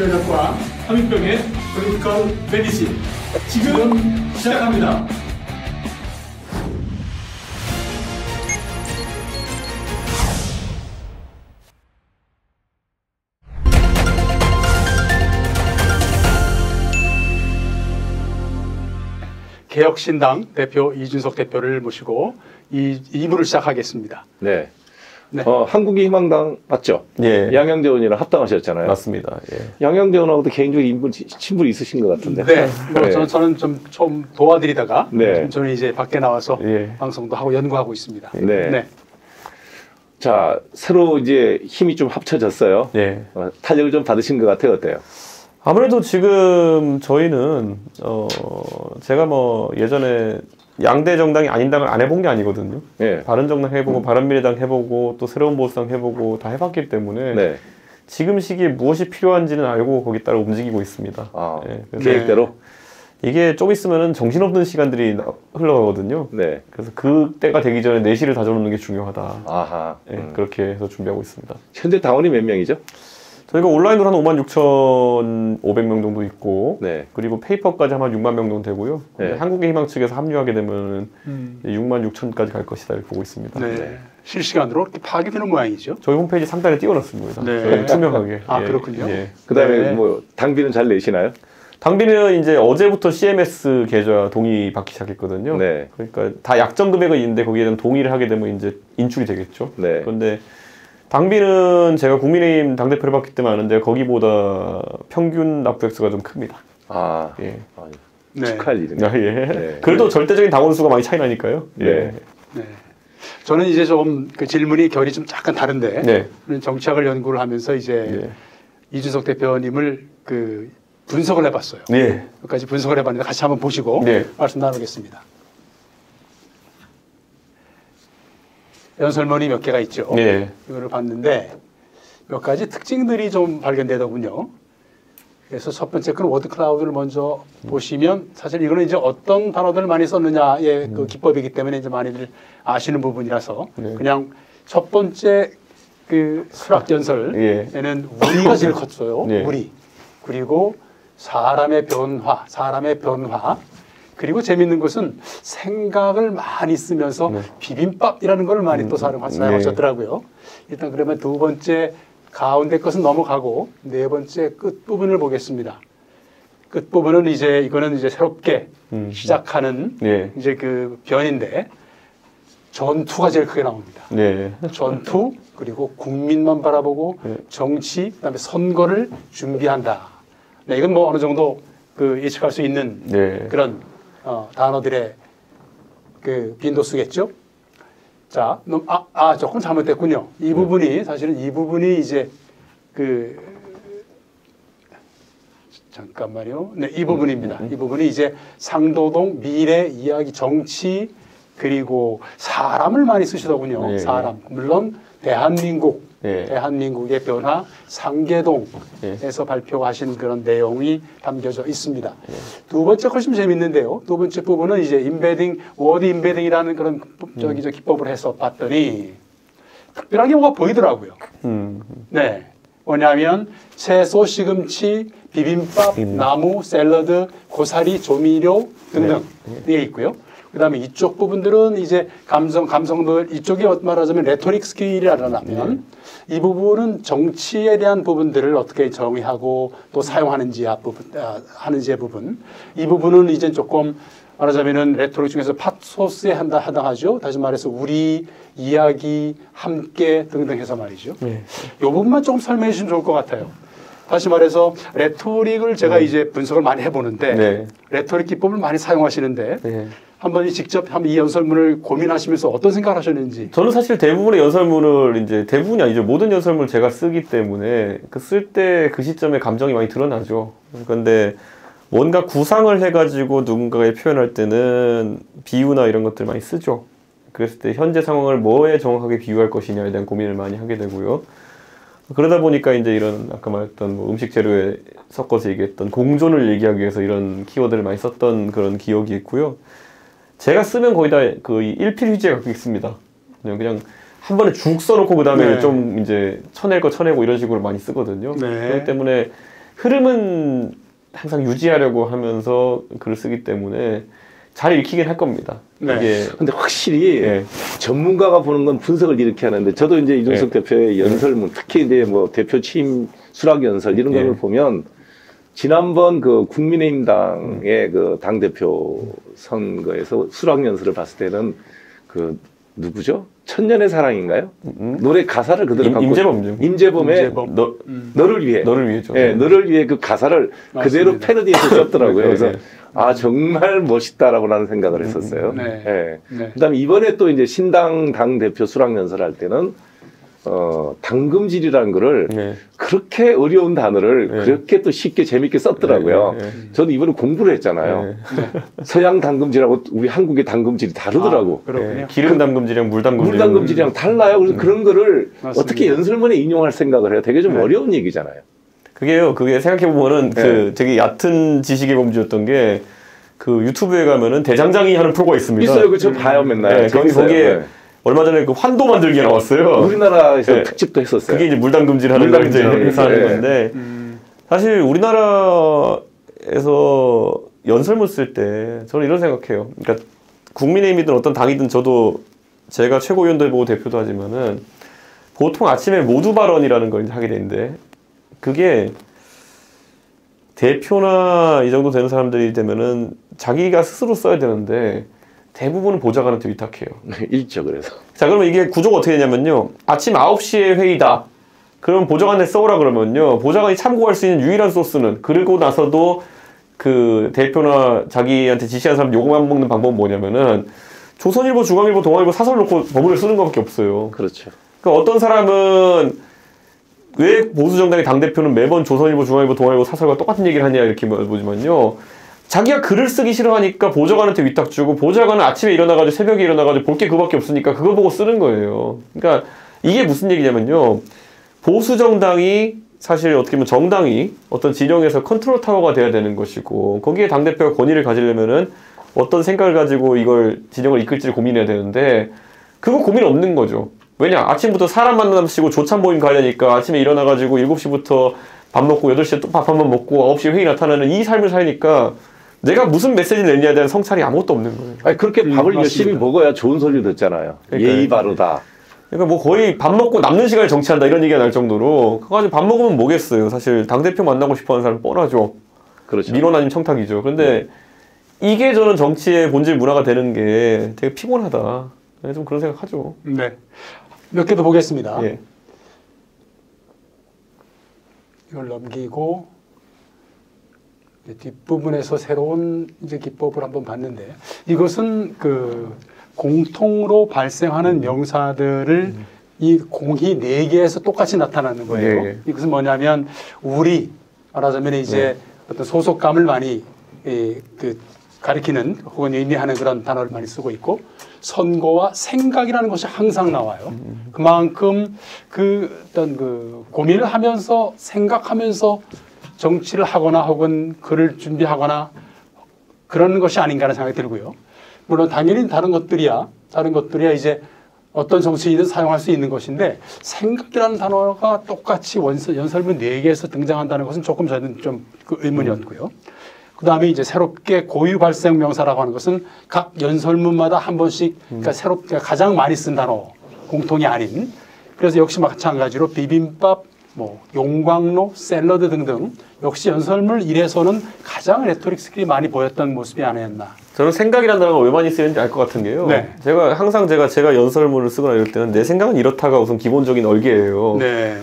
경제학과 함익병의 Political Medicine 지금 시작합니다. 개혁신당 대표 이준석 대표를 모시고 2부를 시작하겠습니다. 네. 네. 한국의 희망당 맞죠? 예. 양영재 의원이랑 합당하셨잖아요. 맞습니다. 예. 양영재 의원하고도 개인적으로 친분이 있으신 것 같은데. 네. 뭐 네. 저는 좀 도와드리다가 네. 저는 이제 밖에 나와서 예. 방송도 하고 연구하고 있습니다. 네. 네. 자, 새로 이제 힘이 좀 합쳐졌어요. 예. 탄력을 좀 받으신 것 같아요. 어때요? 아무래도 지금 저희는 제가 뭐 예전에 양대 정당이 아닌 당을 안 해본 게 아니거든요. 예. 바른정당 해보고 바른미래당 해보고 또 새로운 보수당 해보고 다 해봤기 때문에 네. 지금 시기에 무엇이 필요한지는 알고 거기 따라 움직이고 있습니다. 아, 예, 그래서 계획대로? 이게 좀 있으면은 정신없는 시간들이 흘러가거든요. 네. 그래서 그때가 되기 전에 내실을 다져놓는 게 중요하다. 아하. 예, 그렇게 해서 준비하고 있습니다. 현재 당원이 몇 명이죠? 저희가 온라인으로 한 56,500명 정도 있고, 네. 그리고 페이퍼까지 하면 6만 명 정도 되고요. 네. 한국의 희망 측에서 합류하게 되면 6만 6천까지 갈 것이다 이렇게 보고 있습니다. 네. 네. 실시간으로 이렇게 파악이 되는 모양이죠. 저희 홈페이지 상단에 띄워놨습니다. 네. 저희 투명하게. 아, 예, 그렇군요. 예. 그 다음에 네. 뭐, 당비는 잘 내시나요? 당비는 이제 어제부터 CMS 계좌 동의 받기 시작했거든요. 네. 그러니까 다 약정 금액은 있는데 거기에 대한 동의를 하게 되면 이제 인출이 되겠죠. 네. 그런데 당비는 제가 국민의힘 당대표를 받기 때문에 아는데 거기보다 평균 납부액수가 좀 큽니다. 아, 예. 네. 축하할 일이네. 아, 예. 네. 그래도 절대적인 당원 수가 많이 차이 나니까요. 예. 네. 네. 저는 이제 좀 그 질문이 결이 좀 약간 다른데 네. 저는 정치학을 연구를 하면서 이제 예. 이준석 대표님을 그 분석을 해봤어요. 예. 여기까지 분석을 해봤는데 같이 한번 보시고 네. 말씀 나누겠습니다. 연설문이 몇 개가 있죠. 예. 이거를 봤는데 몇 가지 특징들이 좀 발견되더군요. 그래서 첫 번째 그 워드 클라우드를 먼저 보시면 사실 이거는 이제 어떤 단어들을 많이 썼느냐의 그 기법이기 때문에 이제 많이들 아시는 부분이라서 네. 그냥 첫 번째 그 수락 연설에는 우리가 제일 컸어요. 네. 우리. 그리고 사람의 변화. 그리고 재밌는 것은 생각을 많이 쓰면서 네. 비빔밥이라는 걸 많이 또 사용하셨더라고요. 일단 그러면 두 번째 가운데 것은 넘어가고 네 번째 끝부분을 보겠습니다. 끝부분은 이거는 이제 새롭게 시작하는 예. 이제 그 변인데 전투가 제일 크게 나옵니다. 네. 전투 그리고 국민만 바라보고 정치 그다음에 선거를 준비한다. 네, 이건 뭐 어느 정도 그 예측할 수 있는 네. 그런 단어들의 그 빈도수겠죠. 자, 조금 잘못됐군요. 이 부분이 사실은 이 부분이 이제 그 잠깐만요. 네, 이 부분입니다. 이 부분이 이제 상도동 미래 이야기 정치 그리고 사람을 많이 쓰시더군요. 예. 사람. 물론 대한민국 예. 대한민국의 변화 상계동에서 발표하신 그런 내용이 담겨져 있습니다. 두 번째 훨씬 재밌는데요. 두 번째 부분은 이제 워드 임베딩이라는 그런 기법을 해서 봤더니 특별하게 뭐가 보이더라고요. 네. 뭐냐면 채소, 시금치, 비빔밥, 나무, 샐러드, 고사리, 조미료 등등 되어 있고요. 그 다음에 이쪽 부분들은 이제 감성들, 이쪽이 말하자면 레토릭 스킬이라면 이 부분은 정치에 대한 부분들을 어떻게 정의하고 또 사용하는지의 부분. 이 부분은 이제 조금 말하자면은 레토릭 중에서 팟소스에 해당하죠. 다시 말해서 우리, 이야기, 함께 등등 해서 말이죠. 이 부분만 조금 설명해 주시면 좋을 것 같아요. 다시 말해서 레토릭을 제가 이제 분석을 많이 해보는데 레토릭 기법을 많이 사용하시는데 한번 직접 한번 이 연설문을 고민하시면서 어떤 생각을 하셨는지. 저는 사실 대부분의 연설문을 대부분이 아니죠. 모든 연설문을 제가 쓰기 때문에 쓸 때 그 시점에 감정이 많이 드러나죠. 그런데 뭔가 구상을 해가지고 누군가에 표현할 때는 비유나 이런 것들 많이 쓰죠. 그랬을 때 현재 상황을 뭐에 정확하게 비유할 것이냐에 대한 고민을 많이 하게 되고요. 그러다 보니까 이제 이런 아까 말했던 뭐 음식 재료에 섞어서 얘기했던 공존을 얘기하기 위해서 이런 키워드를 많이 썼던 그런 기억이 있고요. 제가 쓰면 거의 다 그 일필휘지에 갖고 있습니다. 그냥 한 번에 쭉 써놓고 그 다음에 좀 이제 쳐낼 거 쳐내고 이런 식으로 많이 쓰거든요. 그렇기 때문에 흐름은 항상 유지하려고 하면서 글을 쓰기 때문에 잘 읽히긴 할 겁니다. 네. 이게 근데 확실히 예. 전문가가 보는 건 분석을 이렇게 하는데 저도 이제 이준석 네. 대표의 연설문 특히 이제 뭐 대표 취임 수락 연설 이런 예. 걸 보면 지난번 그 국민의힘당의 그 당대표 선거에서 수락 연설을 봤을 때는 그 누구죠? 천년의 사랑인가요? 노래 가사를 그대로 갖고 임재범. 임재범의 임재범. 너를 위해 너를 위해죠. 예, 너를 위해 그 가사를 그대로 맞습니다. 패러디해서 썼더라고요. 네, 그래서 네. 아 정말 멋있다라고 나는 생각을 했었어요. 네. 예. 네. 그다음에 이번에 또 이제 신당 당 대표 수락 연설할 때는 당금질이라는 거를 네. 그렇게 어려운 단어를 네. 그렇게 또 쉽게 재밌게 썼더라고요. 네, 네, 저도 이번에 공부를 했잖아요. 서양 당금질하고 우리 한국의 당금질이 다르더라고. 아, 그렇군요. 기름 담금질이랑 물 담금질. 물 당금질이랑 달라요. 그래서 그런 거를 맞습니다. 어떻게 연설문에 인용할 생각을 해요. 되게 좀 네. 어려운 얘기잖아요. 그게 생각해보면은 네. 그 되게 얕은 지식의 범주였던 게 그 유튜브에 가면은 대장장이 하는 프로가 있습니다. 있어요. 그저 봐요 맨날. 네, 재밌어요. 거기에 네. 얼마 전에 그 환도 만들기 나왔어요. 우리나라에서 네. 특집도 했었어요. 그게 이제 물담금질 하는 걸 이제 물담금질. 해서 하는 네. 건데 사실 우리나라에서 연설문 쓸 때 저는 이런 생각해요. 그러니까 국민의힘이든 어떤 당이든 저도 제가 최고위원도 해보고 대표도 하지만은 보통 아침에 모두 발언이라는 걸 이제 하게 되는데 그게 대표나 이 정도 되는 사람들이 되면은 자기가 스스로 써야 되는데 대부분은 보좌관한테 위탁해요. 읽죠 그래서. 자, 그러면 이게 구조가 어떻게 되냐면요. 아침 9시에 회의다. 그럼 보좌관에 써오라 그러면요. 보좌관이 참고할 수 있는 유일한 소스는 그러고 나서도 그 대표나 자기한테 지시한 사람 요금만 먹는 방법은 뭐냐면은 조선일보, 중앙일보, 동아일보 사설 놓고 법을 쓰는 것밖에 없어요. 그렇죠. 그러니까 어떤 사람은 왜 보수정당의 당대표는 매번 조선일보, 중앙일보, 동아일보 사설과 똑같은 얘기를 하냐 이렇게 보지만요. 자기가 글을 쓰기 싫어하니까 보좌관한테 위탁 주고 보좌관은 아침에 일어나가지고 새벽에 일어나가지고 볼 게 그거밖에 없으니까 그거 보고 쓰는 거예요. 그러니까 이게 무슨 얘기냐면요. 보수정당이 사실 어떻게 보면 정당이 어떤 진영에서 컨트롤 타워가 돼야 되는 것이고 거기에 당대표가 권위를 가지려면은 어떤 생각을 가지고 이걸 진영을 이끌지를 고민해야 되는데 그거 고민 없는 거죠. 왜냐? 아침부터 사람 만나시고 조찬 모임 가려니까 아침에 일어나가지고 7시부터 밥 먹고 8시에 또 밥 한 번 먹고 9시에 회의 나타나는 이 삶을 살니까 내가 무슨 메시지를 내냐에 대한 성찰이 아무것도 없는 거예요. 아니 그렇게 밥을 맞습니다. 열심히 먹어야 좋은 소리 듣잖아요. 그러니까요. 예의 바르다. 그러니까 뭐 거의 밥 먹고 남는 시간에 정치한다 이런 얘기가 날 정도로 그거 가지고 밥 먹으면 뭐겠어요. 사실 당대표 만나고 싶어하는 사람 뻔하죠. 그렇죠. 민원 아니면 청탁이죠. 그런데 이게 저는 정치의 본질 문화가 되는 게 되게 피곤하다. 좀 그런 생각하죠. 네. 몇 개 더 보겠습니다. 예. 이걸 넘기고 뒷부분에서 새로운 이제 기법을 한번 봤는데 이것은 그 공통으로 발생하는 명사들을 이 공히 4개에서 똑같이 나타나는 거예요. 네. 이것은 뭐냐면 우리 말하자면 이제 어떤 소속감을 많이 그 가리키는 혹은 의미하는 그런 단어를 많이 쓰고 있고 선고와 생각이라는 것이 항상 나와요. 그만큼 그 어떤 그 고민을 하면서 생각하면서 정치를 하거나 혹은 글을 준비하거나 그런 것이 아닌가 하는 생각이 들고요. 물론 당연히 다른 것들이야 이제 어떤 정치인은 사용할 수 있는 것인데 생각이라는 단어가 똑같이 연설문 4개에서 등장한다는 것은 조금 저는 좀 그 의문이었고요. 그 다음에 이제 새롭게 고유 발생 명사라고 하는 것은 각 연설문마다 한 번씩 그러니까 새롭게 가장 많이 쓴 단어 공통이 아닌 그래서 역시 마찬가지로 비빔밥, 뭐 용광로, 샐러드 등등 역시 연설문 1에서는 가장 레토릭 스킬이 많이 보였던 모습이 아니었나. 저는 생각이라는 단어가 왜 많이 쓰이는지 알 것 같은 게요. 네. 제가 항상 제가 연설문을 쓰거나 이럴 때는 내 생각은 이렇다가 우선 기본적인 얼개예요. 네.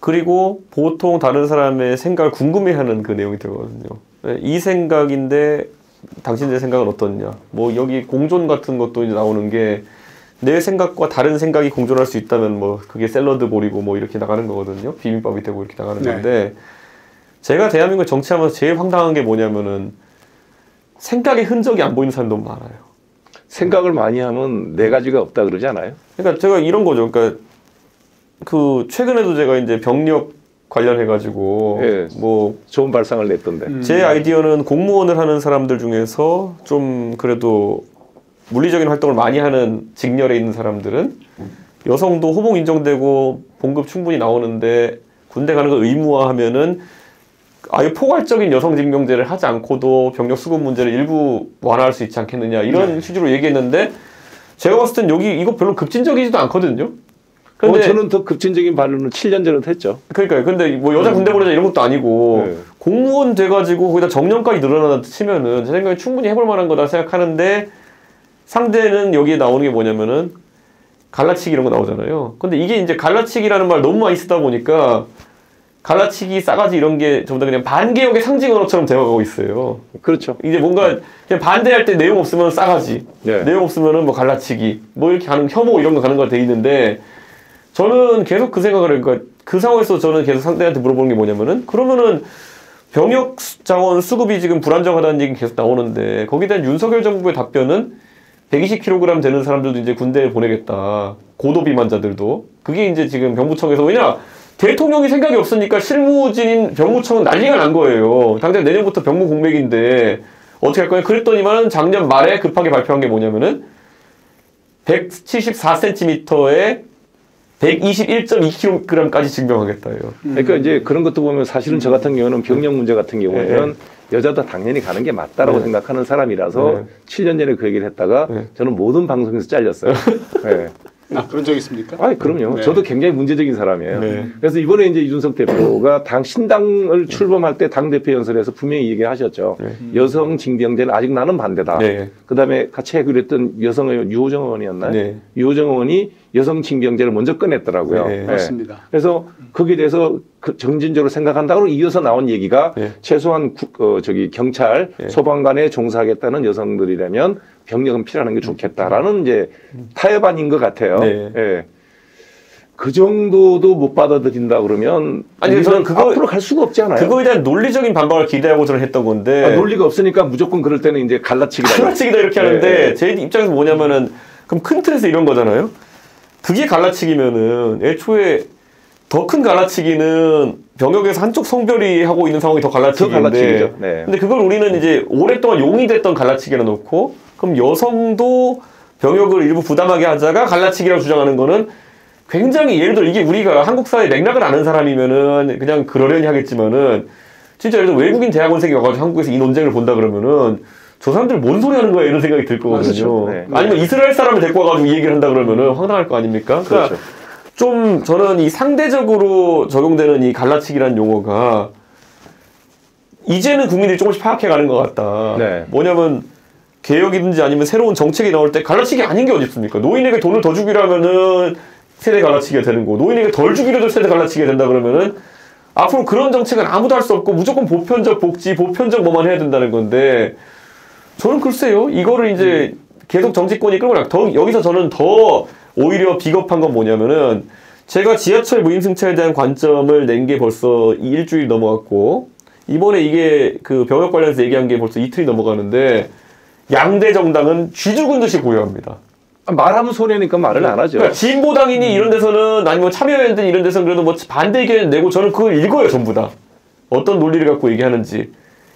그리고 보통 다른 사람의 생각을 궁금해하는 그 내용이 들어거든요. 이 생각인데 당신의 생각은 어떻냐. 뭐 여기 공존 같은 것도 이제 나오는 게 내 생각과 다른 생각이 공존할 수 있다면 뭐 그게 샐러드 볼이고 뭐 이렇게 나가는 거거든요. 비빔밥이 되고 이렇게 나가는 네. 건데 제가 대한민국 정치하면서 제일 황당한 게 뭐냐면은 생각의 흔적이 안 보이는 사람이 너무 많아요. 생각을 많이 하면 4가지가 없다 그러지 않아요? 그러니까 제가 이런 거죠. 그러니까 그 최근에도 제가 이제 병력 관련해가지고 예. 뭐 좋은 발상을 냈던데. 제 아이디어는 공무원을 하는 사람들 중에서 좀 그래도 물리적인 활동을 많이 하는 직렬에 있는 사람들은 여성도 호봉 인정되고 봉급 충분히 나오는데 군대 가는 걸 의무화하면은 아예 포괄적인 여성 징병제를 하지 않고도 병력 수급 문제를 일부 완화할 수 있지 않겠느냐 이런 취지로 얘기했는데 제가 봤을 땐 여기 이거 별로 급진적이지도 않거든요. 근데 저는 더 급진적인 반론을 7년 전에도 했죠. 그러니까요. 근데 뭐 여자 군대 보내자 이런 것도 아니고 공무원 돼가지고 거기다 정년까지 늘어난다 치면은 제 생각에 충분히 해볼 만한 거다 생각하는데 상대는 여기에 나오는 게 뭐냐면은 갈라치기 이런 거 나오잖아요. 근데 이게 이제 갈라치기라는 말 너무 많이 쓰다 보니까 갈라치기, 싸가지 이런 게 전부 다 그냥 반개혁의 상징 언어처럼 되어가고 있어요. 그렇죠. 이제 뭔가 그냥 반대할 때 내용 없으면 싸가지, 내용 없으면은 뭐 갈라치기, 뭐 이렇게 가는 혐오 이런 거 가는 거 돼 있는데 저는 계속 그 생각을 해요. 그러니까 그 상황에서 저는 계속 상대한테 물어보는 게 뭐냐면은 그러면은 병역 자원 수급이 지금 불안정하다는 얘기 계속 나오는데 거기에 대한 윤석열 정부의 답변은 120kg 되는 사람들도 이제 군대에 보내겠다. 고도 비만자들도. 그게 이제 지금 병무청에서 왜냐? 대통령이 생각이 없으니까 실무진인 병무청은 난리가 난 거예요. 당장 내년부터 병무 공백인데 어떻게 할 거냐? 그랬더니만 작년 말에 급하게 발표한 게 뭐냐면은 174cm에 121.2kg까지 증병하겠다예요. 그러니까 이제 그런 것도 보면 사실은 저 같은 경우는 병력 문제 같은 경우에는 여자도 당연히 가는 게 맞다라고 생각하는 사람이라서 7년 전에 그 얘기를 했다가 저는 모든 방송에서 잘렸어요. 그런 적 있습니까? 그럼요. 저도 굉장히 문제적인 사람이에요. 그래서 이번에 이제 이준석 대표가 신당을 출범할 때 당대표 연설에서 분명히 얘기하셨죠. 여성 징병제는 아직 나는 반대다. 그다음에 같이 해결 했던 여성의 유호정 의원이었나요? 유호정 의원이 여성 징병제를 먼저 꺼냈더라고요. 맞습니다. 그래서 거기에 대해서 정진적으로 생각한다고 이어서 나온 얘기가 최소한 경찰, 소방관에 종사하겠다는 여성들이라면 병력은 필요하는 게 좋겠다라는 이제 타협안인 것 같아요. 그 정도도 못 받아들인다 그러면 아니 저는 그거 앞으로 갈 수가 없지 않아요? 그거에 대한 논리적인 반박을 기대하고 저는 했던 건데 논리가 없으니까 무조건 그럴 때는 이제 갈라치기다 이렇게 하는데 제 입장에서 뭐냐면은 그럼 큰 틀에서 이런 거잖아요. 그게 갈라치기면은 애초에 더 큰 갈라치기는 병역에서 한쪽 성별이 하고 있는 상황이 더 갈라치기인데 근데 그걸 우리는 이제 오랫동안 용이 됐던 갈라치기라 놓고 그럼 여성도 병역을 일부 부담하게 하자가 갈라치기라고 주장하는 거는 굉장히 예를 들어 이게 우리가 한국 사회 맥락을 아는 사람이면은 그냥 그러려니 하겠지만은 진짜 예를 들어 외국인 대학원생이 와가지고 한국에서 이 논쟁을 본다 그러면은 저 사람들 뭔 소리 하는 거야 이런 생각이 들 거거든요. 아니면 이스라엘 사람을 데리고 와가지고 이 얘기를 한다 그러면은 황당할 거 아닙니까? 그러니까 좀 저는 이 상대적으로 적용되는 이 갈라치기라는 용어가 이제는 국민들이 조금씩 파악해가는 것 같다. 뭐냐면 개혁이든지 아니면 새로운 정책이 나올 때 갈라치기 아닌 게 어디 있습니까? 노인에게 돈을 더 주기로 하면은 세대 갈라치기가 되는 거, 노인에게 덜 주기로도 세대 갈라치기가 된다 그러면은 앞으로 그런 정책은 아무도 할 수 없고 무조건 보편적 복지, 보편적 뭐만 해야 된다는 건데 저는 글쎄요 이거를 이제 계속 정치권이 끌고 더 여기서 저는 더 오히려 비겁한 건 뭐냐면은 제가 지하철 무임승차에 대한 관점을 낸 게 벌써 일주일 넘어갔고 이번에 이게 그 병역 관련해서 얘기한 게 벌써 이틀이 넘어가는데 양대 정당은 쥐 죽은 듯이 고요합니다. 말하면 손해니까 말을 안 하죠. 그러니까 진보당이니 이런 데서는 아니면 참여연대니 이런 데서는 그래도 뭐 반대 의견 내고 저는 그걸 읽어요 전부 다. 어떤 논리를 갖고 얘기하는지.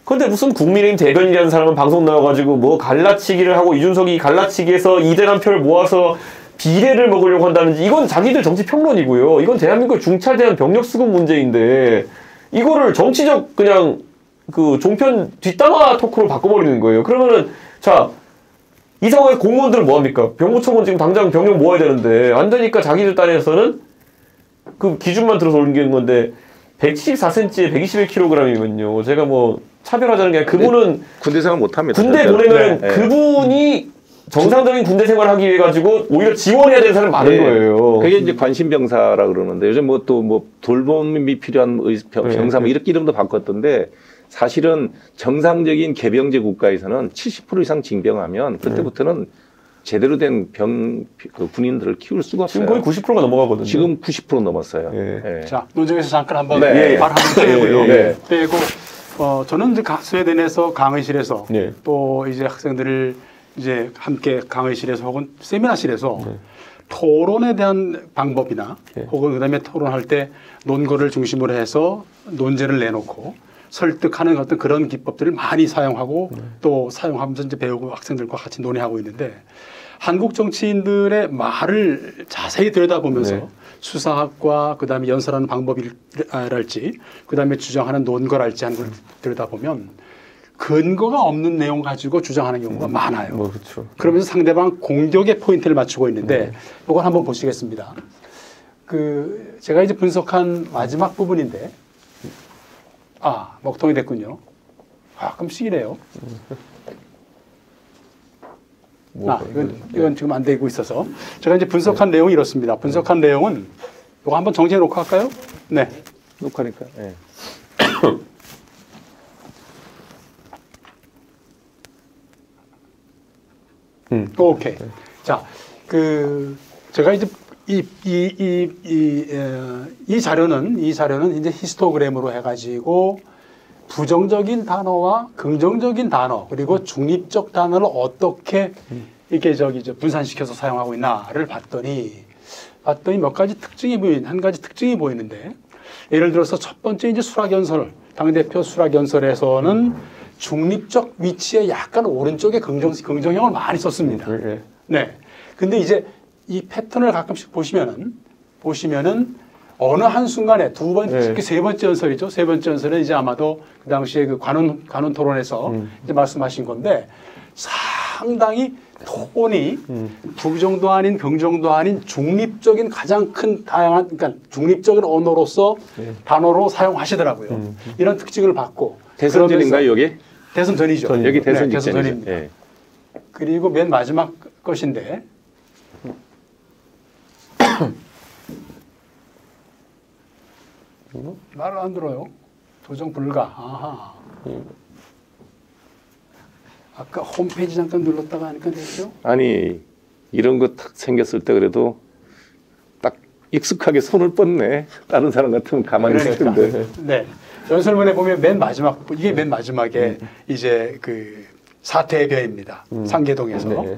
근데 무슨 국민의힘 대변인이라는 사람은 방송 나와가지고 뭐 갈라치기를 하고 이준석이 갈라치기에서 2대1 표를 모아서 비례를 먹으려고 한다는지 이건 자기들 정치 평론이고요. 이건 대한민국 중차대한 병력 수급 문제인데 이거를 정치적 그냥 그 종편 뒷담화 토크로 바꿔버리는 거예요. 그러면은 자 이 상황에 공무원들은 뭐합니까? 병무청은 지금 당장 병력 모아야 되는데 안 되니까 자기들 딴에서는 그 기준만 들어서 올리는 건데 114cm에 121kg이면요. 제가 뭐 차별하자는 게 아니라 그분은 군대 생활 못합니다. 군대 보내면 그분이 정상적인 군대 생활을 하기 위해 가지고 오히려 지원해야 되는 사람이 많은 거예요. 그게 이제 관심병사라 그러는데 요즘 뭐 또 뭐 돌봄이 필요한 병사 뭐 이렇게 이름도 바꿨던데 사실은 정상적인 개병제 국가에서는 70% 이상 징병하면 그때부터는 제대로 된 군인들을 키울 수가 없어요. 지금 거의 90%가 넘어가거든요. 지금 90% 넘었어요. 자, 논쟁에서 잠깐 한번 말 한번 빼고요. 빼고 저는 이제 스웨덴에서 강의실에서 또 이제 학생들을 이제 함께 강의실에서 혹은 세미나실에서 토론에 대한 방법이나 혹은 그다음에 토론할 때 논거를 중심으로 해서 논제를 내놓고 설득하는 어떤 그런 기법들을 많이 사용하고 또 사용하면서 이제 배우고 학생들과 같이 논의하고 있는데 한국 정치인들의 말을 자세히 들여다보면서 네. 수사학과 그다음에 연설하는 방법이랄지 그다음에 주장하는 논거랄지 하는 걸 들여다보면 근거가 없는 내용 가지고 주장하는 경우가 많아요. 뭐 그렇죠. 그러면서 상대방 공격의 포인트를 맞추고 있는데 이걸 한번 보시겠습니다. 그 제가 이제 분석한 마지막 부분인데 먹통이 됐군요. 가끔씩이래요. 이건 지금 안 되고 있어서 제가 이제 분석한 내용이 이렇습니다. 분석한 내용은 이거 한번 정리해 놓고 할까요? 네. 녹화니까. 네. 오케이. 자, 제가 이제 이 자료는 이제 히스토그램으로 해가지고 부정적인 단어와 긍정적인 단어 그리고 중립적 단어를 어떻게 이렇게 분산시켜서 사용하고 있나를 봤더니 몇 가지 한 가지 특징이 보이는데 예를 들어서 첫 번째 이제 수락연설 당대표 수락연설에서는 중립적 위치에 약간 오른쪽에 긍정형을 많이 썼습니다. 네. 근데 이제 이 패턴을 가끔씩 보시면은 어느 한 순간에 특히 세 번째 연설이죠. 세 번째 연설은 이제 아마도 그 당시에 그 관훈 토론에서 이제 말씀하신 건데 상당히 톤이 부정도 아닌 긍정도 아닌 중립적인 가장 큰 다양한 그러니까 중립적인 언어로서 단어로 사용하시더라고요. 이런 특징을 받고 대선 전인가요, 여기? 대선 전이죠. 여기 대선 대선 전입니다. 네. 그리고 맨 마지막 것인데 말을 안 들어요. 도정 불가. 아하. 아까 홈페이지 잠깐 눌렀다가 하니까 됐죠? 아니 이런 거 탁 생겼을 때 그래도 딱 익숙하게 손을 뻗네. 다른 사람 같으면 가만히 있을 텐데. 네. 연설문에 보면 맨 마지막에 이제 그 사태의 변입니다. 상계동에서. 네.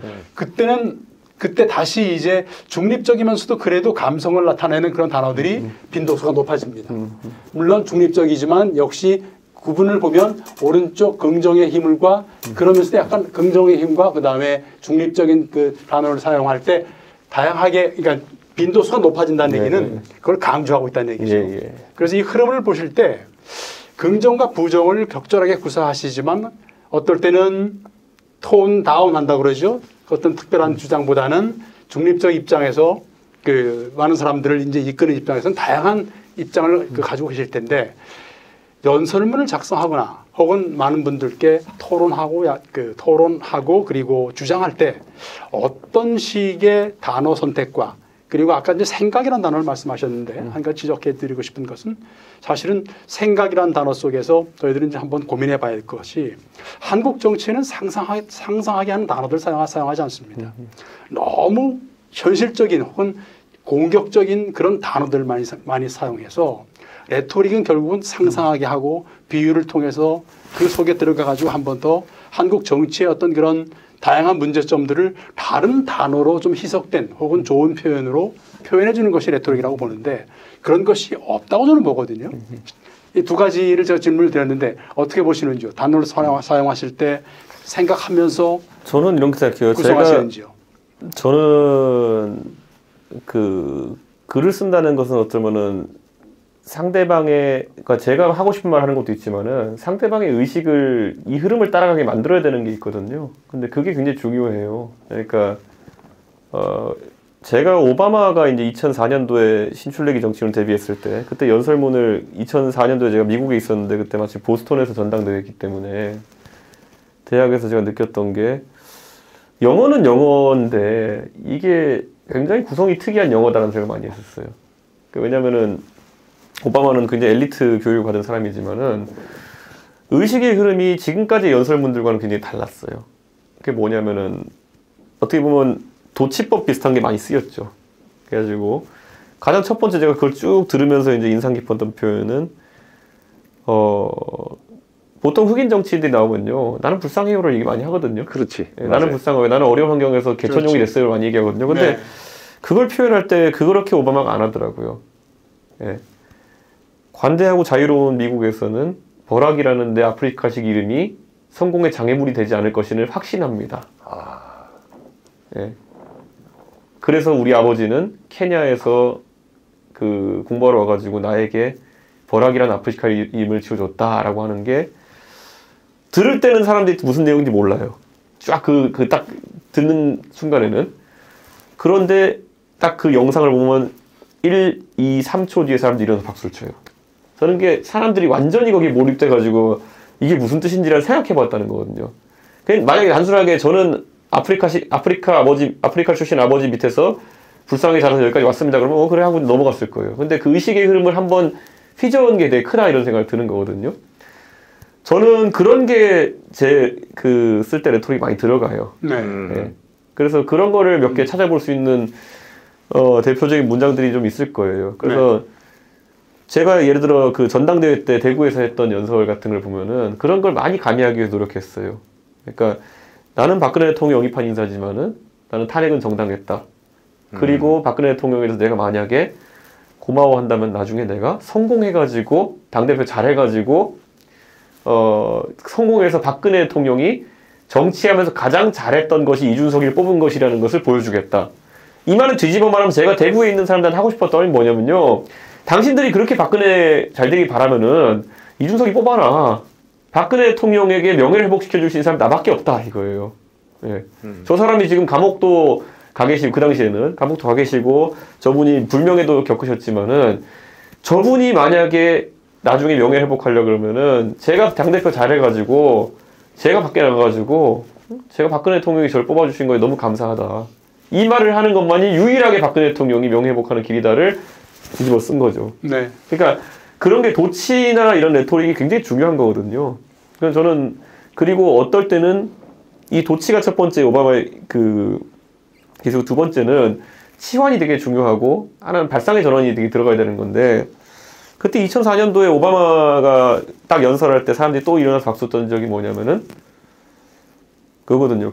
그때 다시 이제 중립적이면서도 그래도 감성을 나타내는 그런 단어들이 빈도수가 높아집니다. 물론 중립적이지만 역시 구분을 보면 오른쪽 긍정의 힘과 그러면서도 약간 긍정의 힘과 그 다음에 중립적인 그 단어를 사용할 때 다양하게 그러니까 빈도수가 높아진다는 얘기는 그걸 강조하고 있다는 얘기죠. 그래서 이 흐름을 보실 때 긍정과 부정을 적절하게 구사하시지만 어떨 때는 톤 다운 한다 그러죠. 어떤 특별한 주장보다는 중립적 입장에서 그 많은 사람들을 이제 이끄는 입장에서는 다양한 입장을 가지고 계실 텐데 연설문을 작성하거나 혹은 많은 분들께 토론하고 그리고 주장할 때 어떤 식의 단어 선택과 그리고 아까 이제 생각이라는 단어를 말씀하셨는데 한 가지 지적해 드리고 싶은 것은 사실은 생각이라는 단어 속에서 저희들은 이제 한번 고민해 봐야 할 것이 한국 정치에는 상상하게 하는 단어들 사용하지 않습니다. 너무 현실적인 혹은 공격적인 그런 단어들 많이 사용해서 레토릭은 결국은 상상하게 하고 비유를 통해서 그 속에 들어가 가지고 한 번 더 한국 정치의 어떤 그런 다양한 문제점들을 다른 단어로 좀 희석된 혹은 좋은 표현으로 표현해 주는 것이 레토릭이라고 보는데 그런 것이 없다고 저는 보거든요. 이 두 가지를 제가 질문을 드렸는데 어떻게 보시는지요? 단어를 사용하실 때 생각하면서 저는 이렇게 생각해요. 구성하시는지요? 저는 그 글을 쓴다는 것은 어쩌면은 상대방의 그러니까 제가 하고 싶은 말 하는 것도 있지만은 상대방의 의식을 이 흐름을 따라가게 만들어야 되는 게 있거든요. 근데 그게 굉장히 중요해요. 그러니까 제가 오바마가 이제 2004년도에 신출내기 정치인을 데뷔했을 때 그때 연설문을 2004년도에 제가 미국에 있었는데 그때 마치 보스턴에서 전당대회했기 때문에 대학에서 제가 느꼈던 게 영어는 영어인데 이게 굉장히 구성이 특이한 영어다라는 생각을 많이 했었어요. 왜냐면은 오바마는 굉장히 엘리트 교육을 받은 사람이지만은 의식의 흐름이 지금까지 연설문들과는 굉장히 달랐어요. 그게 뭐냐면은 어떻게 보면 도치법 비슷한 게 많이 쓰였죠. 그래가지고 가장 첫 번째 제가 그걸 쭉 들으면서 이제 인상 깊었던 표현은 보통 흑인 정치인들이 나오면요, 나는 불쌍해요를 얘기 많이 하거든요. 그렇지. 나는 불쌍해요. 나는 어려운 환경에서 개천용이 됐어요. 많이 얘기하거든요. 근데 그걸 표현할 때 그렇게 오바마가 안 하더라고요. 예. 관대하고 자유로운 미국에서는 버락이라는 내 아프리카식 이름이 성공의 장애물이 되지 않을 것임을 확신합니다. 예. 그래서 우리 아버지는 케냐에서 그 공부하러 와가지고 나에게 버락이라는 아프리카 이름을 지어줬다라고 하는 게 들을 때는 사람들이 무슨 내용인지 몰라요. 쫙 딱 듣는 순간에는. 그런데 딱 그 영상을 보면 1, 2, 3초 뒤에 사람들이 일어나서 박수를 쳐요. 저는 게 사람들이 완전히 거기에 몰입돼가지고 이게 무슨 뜻인지를 생각해봤다는 거거든요. 그냥 만약에 단순하게 저는 아프리카 출신 아버지 밑에서 불쌍하게 자라서 여기까지 왔습니다. 그러면 그래 하고 넘어갔을 거예요. 근데 그 의식의 흐름을 한번 휘저은 게 되게 크다 이런 생각이 드는 거거든요. 저는 그런 게 제 쓸 때 레토릭이 많이 들어가요. 네. 네. 그래서 그런 거를 몇 개 찾아볼 수 있는 대표적인 문장들이 좀 있을 거예요. 그래서 제가 예를 들어 그 전당대회 때 대구에서 했던 연설 같은 걸 보면은 그런 걸 많이 가미하기 위해서 노력했어요. 그러니까 나는 박근혜 대통령 영입한 인사지만은 나는 탄핵은 정당했다. 그리고 박근혜 대통령에 대해서 내가 만약에 고마워한다면 나중에 내가 성공해가지고 당대표 잘해가지고 성공해서 박근혜 대통령이 정치하면서 가장 잘했던 것이 이준석이를 뽑은 것이라는 것을 보여주겠다. 이 말은 뒤집어 말하면 제가 대구에 있는 사람들한테 하고 싶었던 게 뭐냐면요. 당신들이 그렇게 박근혜 잘 되길 바라면은 이준석이 뽑아라. 박근혜 대통령에게 명예를 회복시켜줄 수 있는 사람 나밖에 없다 이거예요. 예. 저 사람이 지금 감옥도 가 계시고 그 당시에는 감옥도 가 계시고 저분이 불명예도 겪으셨지만은 저분이 만약에 나중에 명예 회복하려 그러면은 제가 당대표 잘해가지고 제가 밖에 나가가지고 제가 박근혜 대통령이 저를 뽑아주신 거에 너무 감사하다. 이 말을 하는 것만이 유일하게 박근혜 대통령이 명예 회복하는 길이다를 뒤집어 쓴 거죠. 네. 그러니까 그런 게 도치나 이런 레토릭이 굉장히 중요한 거거든요. 그래서 저는 그리고 어떨 때는 이 도치가 첫 번째 오바마의 계속 두 번째는 치환이 되게 중요하고 하나는 발상의 전환이 되게 들어가야 되는 건데 그때 2004년도에 오바마가 딱 연설할 때 사람들이 또 일어나서 박수 쳤던 적이 뭐냐면은 그거거든요.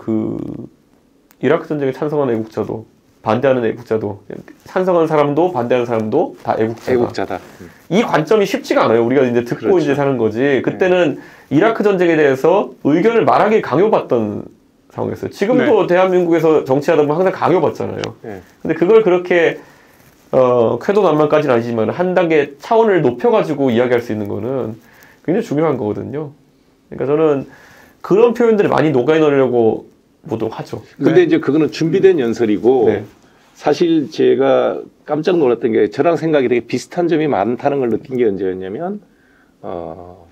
이라크 전쟁에 찬성하는 애국자도 반대하는 애국자도 찬성하는 사람도 반대하는 사람도 다 애국자다. 이 관점이 쉽지가 않아요. 우리가 이제 듣고 그렇죠. 이제 사는 거지. 그때는 이라크 전쟁에 대해서 의견을 말하기 강요받던 상황이었어요. 지금도 대한민국에서 정치하다 보면 항상 강요받잖아요. 근데 그걸 그렇게 쾌도난만까지는 아니지만 한 단계 차원을 높여가지고 이야기할 수 있는 거는 굉장히 중요한 거거든요. 그러니까 저는 그런 표현들을 많이 녹여내려고 하죠. 근데 이제 그거는 준비된 연설이고 네. 사실 제가 깜짝 놀랐던 게 저랑 생각이 되게 비슷한 점이 많다는 걸 느낀 게 언제였냐면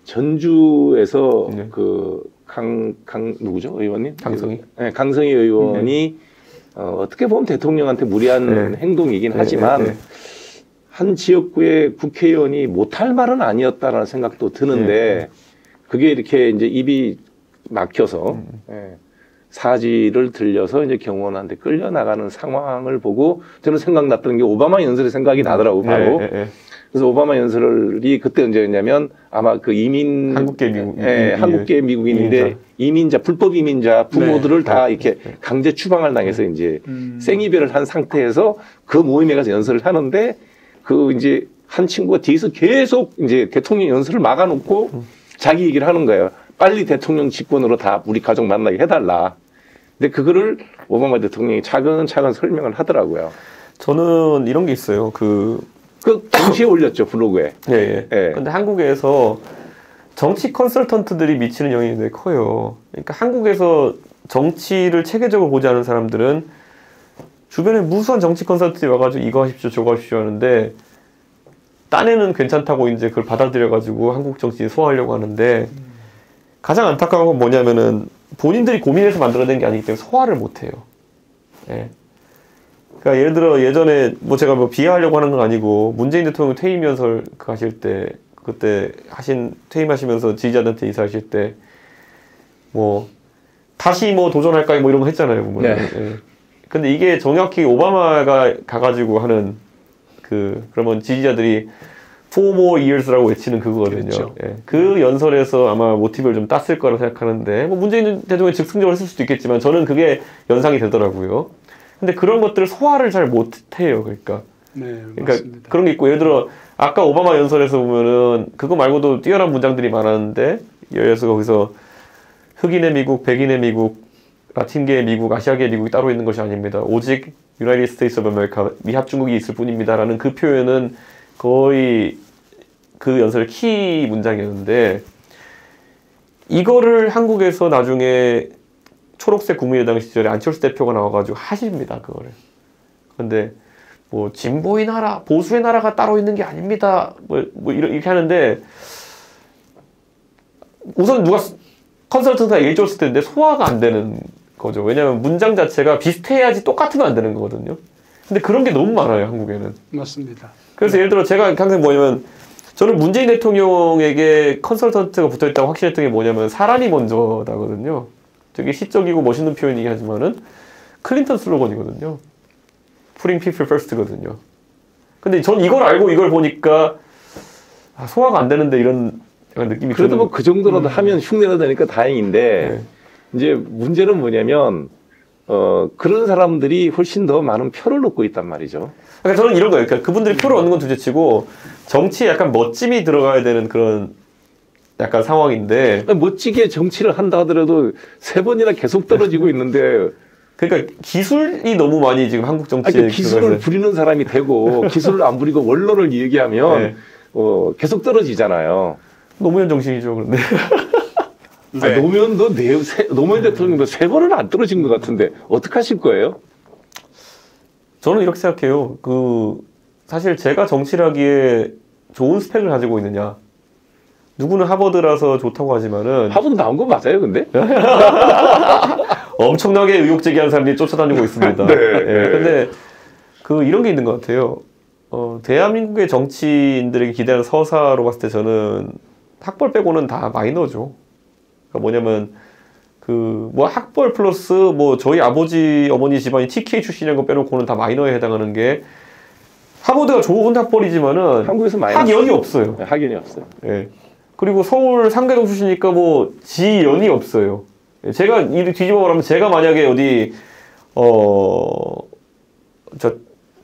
전주에서 네. 누구죠 의원님? 강성희. 네, 강성희 의원이 어떻게 보면 대통령한테 무리한 행동이긴 하지만 한 지역구의 국회의원이 못할 말은 아니었다라는 생각도 드는데 그게 이렇게 이제 입이 막혀서 사지를 들려서 이제 경호원한테 끌려나가는 상황을 보고 저는 생각났던 게 오바마 연설의 생각이 나더라고 바로. 그래서 오바마 연설이 그때 언제였냐면 아마 그 한국계 미국, 한국계 미국인인데 이민자 불법 이민자 부모들을 다 이렇게 강제 추방을 당해서 이제 생이별을 한 상태에서 그 모임에 가서 연설을 하는데 그 이제 한 친구가 뒤에서 계속 이제 대통령 연설을 막아놓고 자기 얘기를 하는 거예요. 빨리 대통령 직권으로 다 우리 가족 만나게 해달라. 근데 그거를 오바마 대통령이 차근차근 설명을 하더라고요. 저는 이런 게 있어요. 동시에 올렸죠, 블로그에. 근데 한국에서 정치 컨설턴트들이 미치는 영향이 되게 커요. 그러니까 한국에서 정치를 체계적으로 보지 않은 사람들은 주변에 무수한 정치 컨설턴트들이 와가지고 이거 하십시오, 저거 하십시오 하는데 딴에는 괜찮다고 이제 그걸 받아들여가지고 한국 정치 소화하려고 하는데 가장 안타까운 건 뭐냐면은 본인들이 고민해서 만들어낸 게 아니기 때문에 소화를 못해요. 그러니까 예를 들어 예전에 제가 비하하려고 하는 건 아니고 문재인 대통령 퇴임 연설 하실 때 그때 퇴임하시면서 지지자들한테 인사하실 때 다시 도전할까요? 이런 거 했잖아요. 보면. 근데 이게 정확히 오바마가 가가지고 하는 그러면 지지자들이 4 more years라고 외치는 그거거든요. 그렇죠. 그 연설에서 아마 모티브를 좀 땄을 거라고 생각하는데 문재인 대통령이 즉흥적으로 했을 수도 있겠지만 저는 그게 연상이 되더라고요. 근데 그런 것들을 소화를 잘 못해요. 그러니까 맞습니다. 그런 게 있고 예를 들어 아까 오바마 연설에서 보면은 그거 말고도 뛰어난 문장들이 많았는데 예를 들어서 거기서 흑인의 미국, 백인의 미국, 라틴계 미국, 아시아계 미국이 따로 있는 것이 아닙니다. 오직 United States of America, 미합중국이 있을 뿐입니다라는 그 표현은 거의 그 연설의 키 문장이었는데 이거를 한국에서 나중에 초록색 국민의당 시절에 안철수 대표가 나와가지고 하십니다. 그거를. 근데 뭐 진보의 나라, 보수의 나라가 따로 있는 게 아닙니다. 뭐 이렇게 하는데 우선 누가 컨설턴트가 얘기 줬을 텐데 소화가 안 되는 거죠. 왜냐하면 문장 자체가 비슷해야지 똑같으면 안 되는 거거든요. 근데 그런 게 너무 많아요, 한국에는. 맞습니다. 그래서 예를 들어 제가 항상 뭐냐면 저는 문재인 대통령에게 컨설턴트가 붙어있다고 확신했던 게 뭐냐면 사람이 먼저다거든요. 되게 시적이고 멋있는 표현이긴 하지만은 클린턴 슬로건이거든요. Putting people first거든요. 근데 전 이걸 알고 이걸 보니까 소화가 안 되는데 이런 약간 느낌이 그래도 뭐 그 정도라도 하면 흉내가 되니까 다행인데 네. 이제 문제는 뭐냐면 그런 사람들이 훨씬 더 많은 표를 얻고 있단 말이죠. 그러니까 저는 이런 거예요. 그러니까 그분들이 표를 얻는 건 둘째치고 정치에 약간 멋짐이 들어가야 되는 그런 약간 상황인데 멋지게 정치를 한다 하더라도 3번이나 계속 떨어지고 있는데 그러니까 기술이 너무 많이 지금 한국 정치에 그러니까 기술을 부리는 사람이 되고 기술을 안 부리고 원론을 얘기하면 네. 계속 떨어지잖아요. 노무현 정신이죠. 그런데 네. 노무현 대통령도 3번은 안 떨어진 것 같은데 어떻게 하실 거예요? 저는 이렇게 생각해요. 사실 제가 정치를 하기에 좋은 스펙을 가지고 있느냐. 누구는 하버드라서 좋다고 하지만은 하버드 나온 거 맞아요, 근데? 엄청나게 의혹 제기하는 사람들이 쫓아다니고 있습니다. 네. 예, 근데 이런 게 있는 것 같아요. 대한민국의 정치인들에게 기대하는 서사로 봤을 때 저는 학벌 빼고는 다 마이너죠. 그러니까 뭐냐면 뭐 학벌 플러스 뭐 저희 아버지 어머니 집안이 TK 출신이라는 거 빼놓고는 다 마이너에 해당하는 게 하버드가 좋은 학벌이지만은 한국에서 마이너스. 학연이 없어요. 학연이 없어요. 예. 그리고 서울 상계동 출신이니까 뭐 지연이 없어요. 제가 이 뒤집어 말하면 제가 만약에 어디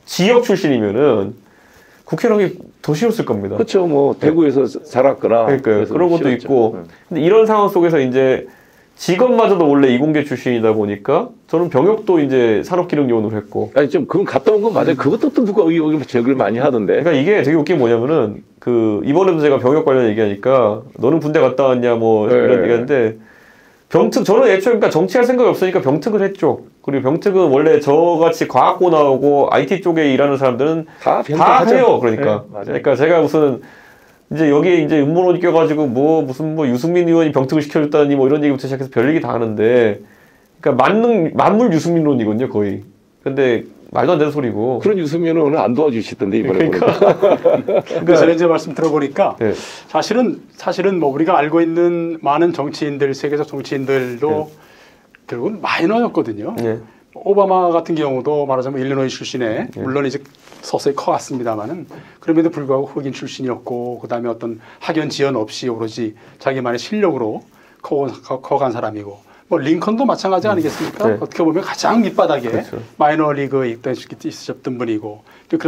지역 출신이면은 국회의원이 더 쉬웠을 겁니다. 그렇죠. 뭐 대구에서 자랐거나 그러니까요. 그런 것도 쉬웠죠. 있고. 근데 이런 상황 속에서 이제 직업마저도 원래 이공계 출신이다 보니까 저는 병역도 이제 산업기능요원으로 했고. 아니 좀 그건 갔다 온 건 맞아요. 그것도 또 누가 의혹을 제기를 많이 하던데. 그러니까 이게 되게 웃긴 게 뭐냐면은 이번에도 제가 병역 관련 얘기하니까 너는 군대 갔다 왔냐 뭐 이런 얘기하는데 저는 애초에 그러니까 정치할 생각이 없으니까 병특을 했죠. 그리고 병특은 원래 저같이 과학고 나오고 IT 쪽에 일하는 사람들은 다 해요. 그러니까. 네, 맞아요. 그러니까 제가 무슨 이제 여기에 이제 음모론이 껴가지고 무슨 유승민 의원이 병특을 시켜줬다니 뭐 이런 얘기부터 시작해서 별 얘기 다 하는데 그러니까 만물 유승민론이거든요, 거의. 근데 말도 안 되는 소리고. 그런 유승민은 오늘 안 도와주시던데 이번에 그러니까. 그러니까 전에 이제 말씀 들어보니까 네. 사실은 뭐 우리가 알고 있는 많은 정치인들, 세계적 정치인들도 네. 결국은 마이너였거든요. 네. 오바마 같은 경우도 말하자면 일리노이 출신에 물론 이제 서서히 커갔습니다만은 그럼에도 불구하고 흑인 출신이었고 그다음에 어떤 학연 지연 없이 오로지 자기만의 실력으로 커간 사람이고 뭐 링컨도 마찬가지 아니겠습니까? 네. 어떻게 보면 가장 밑바닥에 그렇죠. 마이너 리그에 있으셨던 분이고 또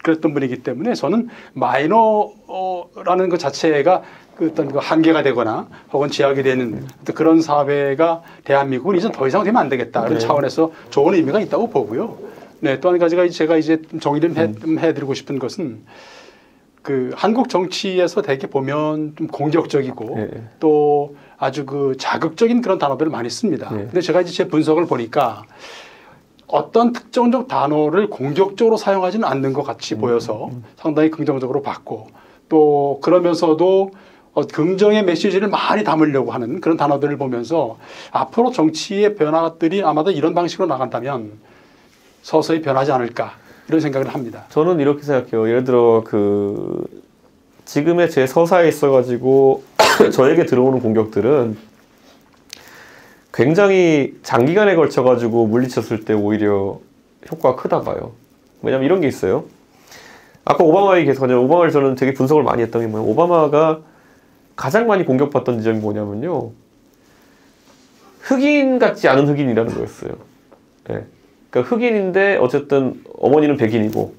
그랬던 분이기 때문에 저는 마이너라는 것 자체가 어떤 그 한계가 되거나 혹은 제약이 되는 어떤 그런 사회가 대한민국은 이제 더 이상 되면 안 되겠다 그런 차원에서 좋은 의미가 있다고 보고요. 네, 또 한 가지가 제가 이제 정리를 해드리고 싶은 것은 한국 정치에서 되게 보면 좀 공격적이고 또 아주 자극적인 그런 단어들을 많이 씁니다. 근데 제가 이제 제 분석을 보니까 어떤 특정적 단어를 공격적으로 사용하지는 않는 것 같이 보여서 상당히 긍정적으로 봤고 또 그러면서도 긍정의 메시지를 많이 담으려고 하는 그런 단어들을 보면서 앞으로 정치의 변화들이 아마도 이런 방식으로 나간다면 서서히 변하지 않을까 이런 생각을 합니다. 저는 이렇게 생각해요. 예를 들어 지금의 제 서사에 있어가지고 저에게 들어오는 공격들은 굉장히 장기간에 걸쳐가지고 물리쳤을 때 오히려 효과가 크다 봐요. 왜냐면 이런 게 있어요. 아까 오바마 얘기 계속 하자면 오바마를 저는 되게 분석을 많이 했던 게 뭐냐면 오바마가 가장 많이 공격받던 지점이 뭐냐면요. 흑인 같지 않은 흑인이라는 거였어요. 네. 그러니까 흑인인데 어쨌든 어머니는 백인이고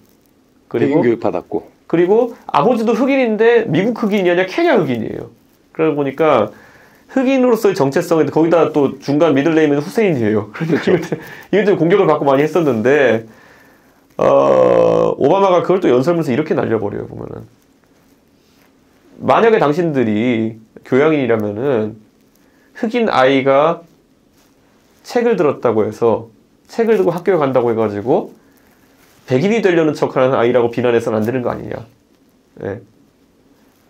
백인 교육 받았고 그리고 아버지도 흑인인데 미국 흑인이 아니라 케냐 흑인이에요. 그러다 보니까 흑인으로서의 정체성인데 거기다 또 중간 미들네임은 후세인이에요. 그렇죠. 이것 때문에 공격을 받고 많이 했었는데 오바마가 그걸 또 연설문에서 이렇게 날려버려요. 보면은 만약에 당신들이 교양인이라면은 흑인 아이가 책을 들었다고 해서 책을 들고 학교에 간다고 해가지고 백인이 되려는 척하는 아이라고 비난해서는 안 되는 거 아니냐. 예.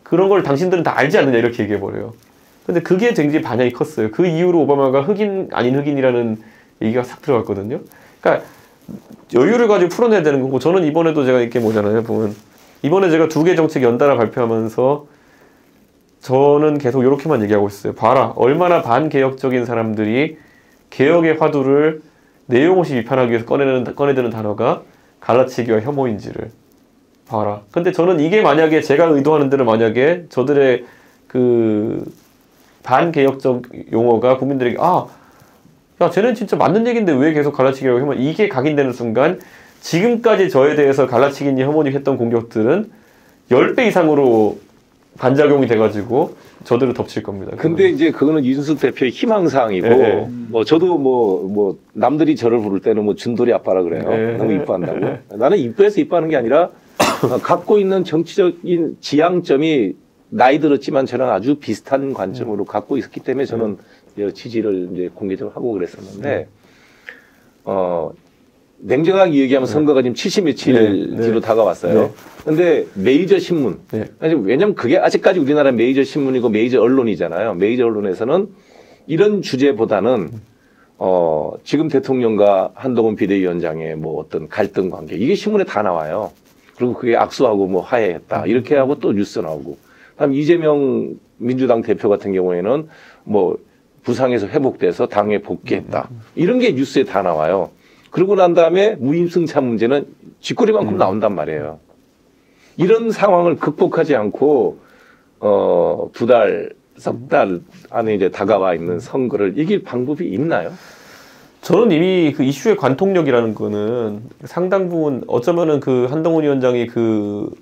그런 걸 당신들은 다 알지 않느냐 이렇게 얘기해버려요. 근데 그게 굉장히 반향이 컸어요. 그 이후로 오바마가 흑인 아닌 흑인이라는 얘기가 싹 들어갔거든요. 그러니까 여유를 가지고 풀어내야 되는 거고 저는 이번에도 제가 이렇게 뭐잖아요. 보면 이번에 제가 2개 정책 연달아 발표하면서 저는 계속 이렇게만 얘기하고 있어요. 봐라. 얼마나 반개혁적인 사람들이 개혁의 화두를 내용 없이 비판하기 위해서 꺼내드는 단어가 갈라치기와 혐오인지를 봐라. 근데 저는 이게 만약에 제가 의도하는 대로 만약에 저들의 그 반개혁적 용어가 국민들에게 야 쟤는 진짜 맞는 얘기인데 왜 계속 갈라치기라고 혐오 이게 각인되는 순간 지금까지 저에 대해서 갈라치기니 혐오니 했던 공격들은 10배 이상으로 반작용이 돼가지고 저들을 덮칠 겁니다. 근데 이제 그거는 이준석 대표의 희망사항이고, 네. 뭐 저도 뭐 남들이 저를 부를 때는 뭐 준돌이 아빠라 그래요. 네. 너무 이뻐한다고. 나는 이뻐해서 이뻐하는 게 아니라 갖고 있는 정치적인 지향점이 나이 들었지만 저랑 아주 비슷한 관점으로 갖고 있었기 때문에 저는 지지를 이제 공개적으로 하고 그랬었는데, 냉정하게 얘기하면 선거가 지금 70며칠 뒤로 다가왔어요. 근데 메이저 신문, 왜냐면 그게 아직까지 우리나라 메이저 신문이고 메이저 언론이잖아요. 메이저 언론에서는 이런 주제보다는 지금 대통령과 한동훈 비대위원장의 뭐 어떤 갈등 관계 이게 신문에 다 나와요. 그리고 그게 악수하고 뭐 화해했다 이렇게 하고 또 뉴스 나오고. 다음 이재명 민주당 대표 같은 경우에는 뭐 부상에서 회복돼서 당에 복귀했다 이런 게 뉴스에 다 나와요. 그러고 난 다음에 무임승차 문제는 쥐꼬리만큼 나온단 말이에요. 이런 상황을 극복하지 않고 2달, 석 달 안에 이제 다가와 있는 선거를 이길 방법이 있나요? 저는 이미 그 이슈의 관통력이라는 거는 상당 부분 어쩌면은 그 한동훈 위원장이 그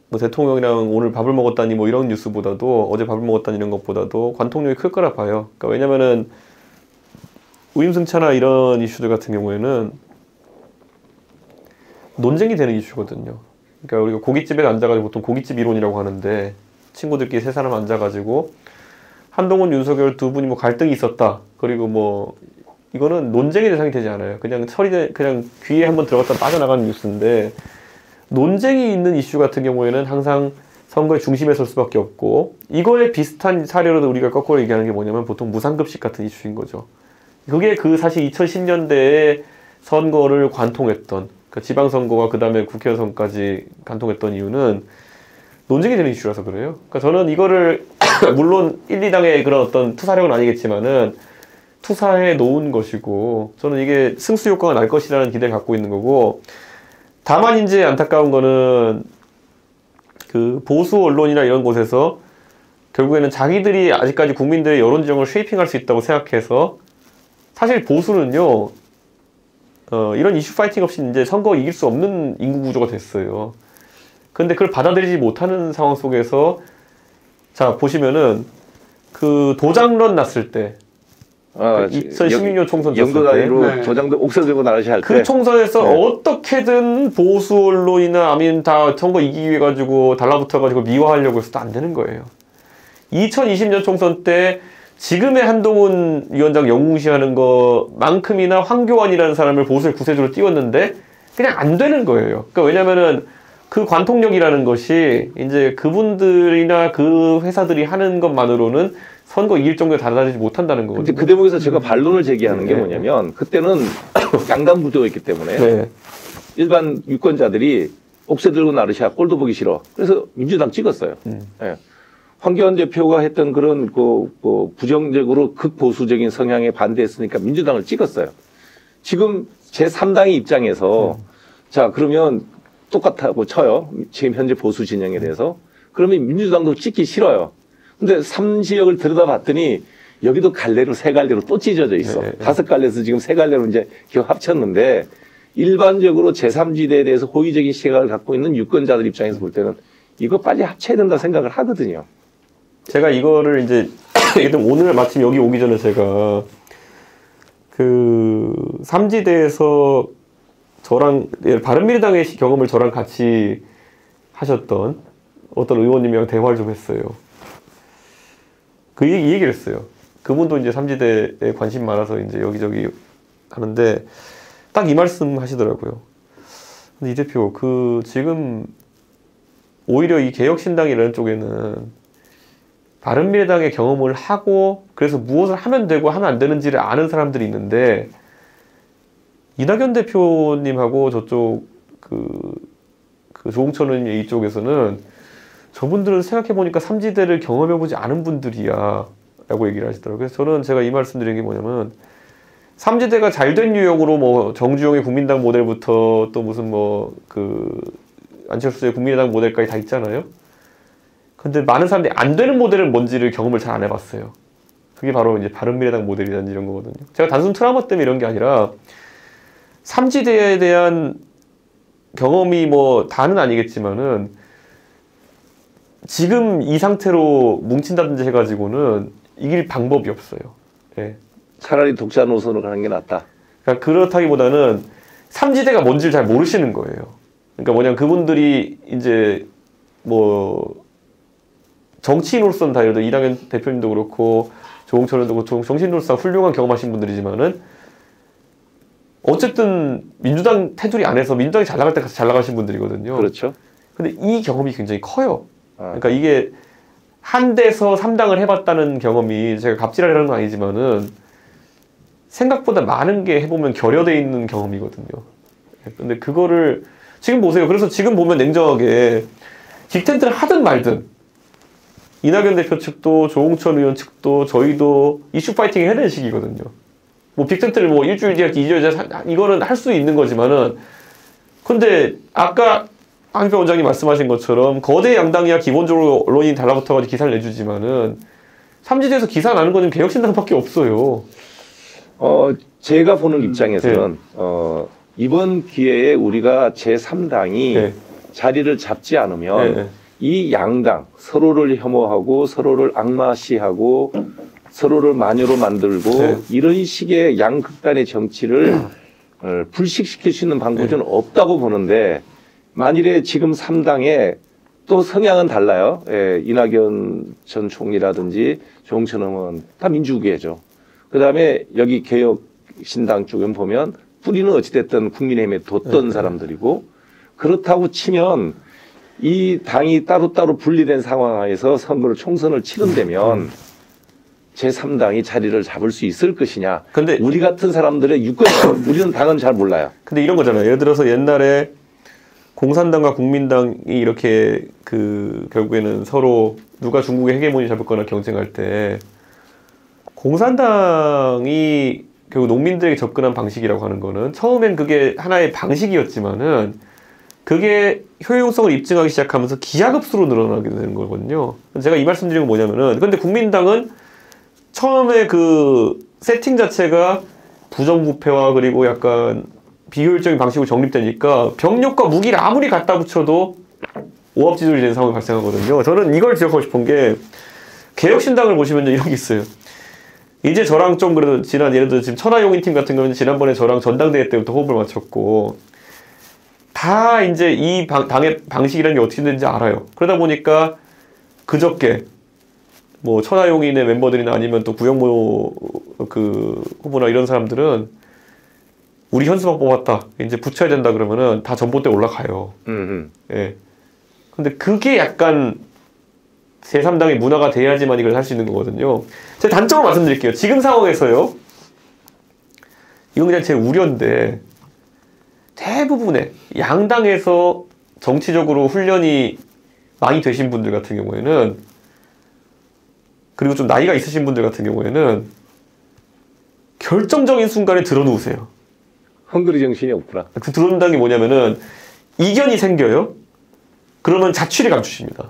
뭐 대통령이랑 오늘 밥을 먹었다니 뭐 이런 뉴스보다도 어제 밥을 먹었다니 이런 것보다도 관통력이 클 거라 봐요. 그러니까 왜냐면은 우임승차나 이런 이슈들 같은 경우에는 논쟁이 되는 이슈거든요. 그러니까 우리가 고깃집에 앉아가지고 보통 고깃집 이론이라고 하는데 친구들끼리 3사람 앉아가지고 한동훈, 윤석열 두 분이 뭐 갈등이 있었다. 그리고 뭐 이거는 논쟁의 대상이 되지 않아요. 그냥 그냥 귀에 한번 들어갔다 빠져나가는 뉴스인데 논쟁이 있는 이슈 같은 경우에는 항상 선거의 중심에 설 수밖에 없고 이거에 비슷한 사례로도 우리가 거꾸로 얘기하는 게 뭐냐면 보통 무상급식 같은 이슈인 거죠. 그게 그 사실 2010년대에 선거를 관통했던 그러니까 지방선거와 그 다음에 국회의원 선거까지 관통했던 이유는 논쟁이 되는 이슈라서 그래요. 그러니까 저는 이거를 물론 1, 2당의 그런 어떤 투사력은 아니겠지만은 투사해 놓은 것이고 저는 이게 승수 효과가 날 것이라는 기대를 갖고 있는 거고 다만 이제 안타까운 거는 그 보수 언론이나 이런 곳에서 결국에는 자기들이 아직까지 국민들의 여론 지형을 쉐이핑할 수 있다고 생각해서 사실 보수는요, 이런 이슈 파이팅 없이 이제 선거 이길 수 없는 인구 구조가 됐어요. 근데 그걸 받아들이지 못하는 상황 속에서, 자, 보시면은, 그 도장론 났을 때, 2016년 총선 연거 단위로 도장도 옥선 들고 나르시 할 때. 그 총선에서 어떻게든 보수 언론이나 아니면 다 선거 이기기 위해 가지고 달라붙어가지고 미화하려고 해서도 안 되는 거예요. 2020년 총선 때 지금의 한동훈 위원장 영웅시하는 것만큼이나 황교안이라는 사람을 보수의 구세주로 띄웠는데 그냥 안 되는 거예요. 그러니까 왜냐면은 그 관통력이라는 것이 이제 그분들이나 그 회사들이 하는 것만으로는 선거 이길 정도에 달아나지 못한다는 거거든요. 그 대목에서 제가 반론을 제기하는 게 뭐냐면 그때는 양당 구도였기 때문에 일반 유권자들이 옥새 들고 나르샤 꼴도 보기 싫어. 그래서 민주당 찍었어요. 네. 황교안 대표가 했던 그런 부정적으로 극보수적인 성향에 반대했으니까 민주당을 찍었어요. 지금 제3당의 입장에서 자 그러면 똑같다고 쳐요. 지금 현재 보수 진영에 대해서. 그러면 민주당도 찍기 싫어요. 근데 3지역을 들여다봤더니 여기도 갈래로 3갈래로 또 찢어져 있어. 5갈래에서 지금 3갈래로 이제 겨우 합쳤는데 일반적으로 제3지대에 대해서 호의적인 시각을 갖고 있는 유권자들 입장에서 볼 때는 이거 빨리 합쳐야 된다 생각을 하거든요. 제가 이거를 이제 오늘 마침 여기 오기 전에 제가 그 삼지대에서 저랑 바른미래당의 경험을 저랑 같이 하셨던 어떤 의원님이랑 대화를 좀 했어요. 이 얘기를 했어요. 그분도 이제 삼지대에 관심 많아서 이제 여기저기 하는데 딱 이 말씀 하시더라고요. 근데 이 대표 지금 오히려 이 개혁신당이라는 쪽에는 바른미래당의 경험을 하고 그래서 무엇을 하면 되고 하면 안 되는지를 아는 사람들이 있는데 이낙연 대표님하고 저쪽 그 조홍천 의원님 이쪽에서는 저분들은 생각해보니까 삼지대를 경험해보지 않은 분들이야 라고 얘기를 하시더라고요. 그래서 제가 이 말씀 드린 게 뭐냐면 삼지대가 잘된 유형으로 뭐 정주영의 국민당 모델부터 또 무슨 안철수의 국민의당 모델까지 다 있잖아요. 근데 많은 사람들이 안 되는 모델은 뭔지를 경험을 잘 안 해봤어요. 그게 바로 이제 바른미래당 모델이라든지 이런 거거든요. 제가 단순 트라우마 때문에 이런 게 아니라 삼지대에 대한 경험이 뭐 다는 아니겠지만은 지금 이 상태로 뭉친다든지 해가지고는 이길 방법이 없어요. 예. 차라리 독자 노선으로 가는 게 낫다. 그러니까 그렇다기보다는 삼지대가 뭔지를 잘 모르시는 거예요. 그러니까 뭐냐면 그분들이 이제 뭐 정치인으로서는 다 예를 들어 이낙연 대표님도 그렇고 조홍천 의원도 그렇고 정치인으로서 훌륭한 경험하신 분들이지만은 어쨌든 민주당 테두리 안에서 민주당이 잘 나갈 때 잘 나가신 분들이거든요. 그렇죠. 근데 이 경험이 굉장히 커요. 그러니까 이게 한 대에서 3당을 해봤다는 경험이 제가 갑질하려는 건 아니지만은 생각보다 많은 게 해보면 결여돼 있는 경험이거든요. 근데 그거를 지금 보세요. 그래서 지금 보면 냉정하게 빅텐트를 하든 말든 이낙연 대표 측도 조홍천 의원 측도 저희도 이슈 파이팅 해야 되는 시기거든요. 뭐 빅텐트를 뭐 일주일 뒤에 2주일 뒤에 이거는 할 수 있는 거지만은 근데 아까 황교 원장님 말씀하신 것처럼 거대 양당이야 기본적으로 언론이 달라붙어가지고 기사를 내주지만은 삼지대에서 기사 나는 거는 개혁신당밖에 없어요. 제가 보는 입장에서는 이번 기회에 우리가 제3당이 네. 자리를 잡지 않으면 네. 이 양당 서로를 혐오하고 서로를 악마시하고 서로를 마녀로 만들고 네. 이런 식의 양극단의 정치를 불식시킬 수 있는 방법은 네. 없다고 보는데 만일에 지금 3당에 또 성향은 달라요. 예, 이낙연 전 총리라든지 조홍천 의원 다 민주계죠. 그다음에 여기 개혁신당 쪽은 보면 뿌리는 어찌됐든 국민의힘에 뒀던 사람들이고 그렇다고 치면 이 당이 따로따로 분리된 상황에서 선거를 총선을 치른다면 제3당이 자리를 잡을 수 있을 것이냐. 근데 우리 같은 사람들의 유권, 우리는 당은 잘 몰라요. 근데 이런 거잖아요. 예를 들어서 옛날에 공산당과 국민당이 이렇게 결국에는 서로 누가 중국의 헤게모니 잡을 거나 경쟁할 때 공산당이 결국 농민들에게 접근한 방식이라고 하는 거는 처음엔 그게 하나의 방식이었지만은 그게 효용성을 입증하기 시작하면서 기하급수로 늘어나게 되는 거거든요. 제가 이 말씀 드리는 건 뭐냐면은 근데 국민당은 처음에 그 세팅 자체가 부정부패와 그리고 약간 비효율적인 방식으로 정립되니까 병력과 무기를 아무리 갖다 붙여도 오합지졸이 되는 상황이 발생하거든요. 저는 이걸 지적하고 싶은 게 개혁신당을 보시면 이런 게 있어요. 이제 저랑 좀 그래도 예를 들어 지금 천하용인팀 같은 경우는 지난번에 저랑 전당대회 때부터 호흡을 맞췄고 다 이제 이 당의 방식이라는 게 어떻게 되는지 알아요. 그러다 보니까 그저께 뭐 천하용인의 멤버들이나 아니면 또 구영모 후보나 이런 사람들은 우리 현수막 뽑았다. 이제 붙여야 된다 그러면은 다 전봇대 올라가요. 예. 근데 그게 약간 제3당의 문화가 돼야지만 이걸 할 수 있는 거거든요. 제가 단점을 말씀드릴게요. 지금 상황에서요. 이건 그냥 제 우려인데 대부분의 양당에서 정치적으로 훈련이 많이 되신 분들 같은 경우에는 그리고 좀 나이가 있으신 분들 같은 경우에는 결정적인 순간에 들어누우세요. 헝그리 정신이 없구나. 그 들어온다는 게 뭐냐면은 이견이 생겨요. 그러면 자취를 감추십니다.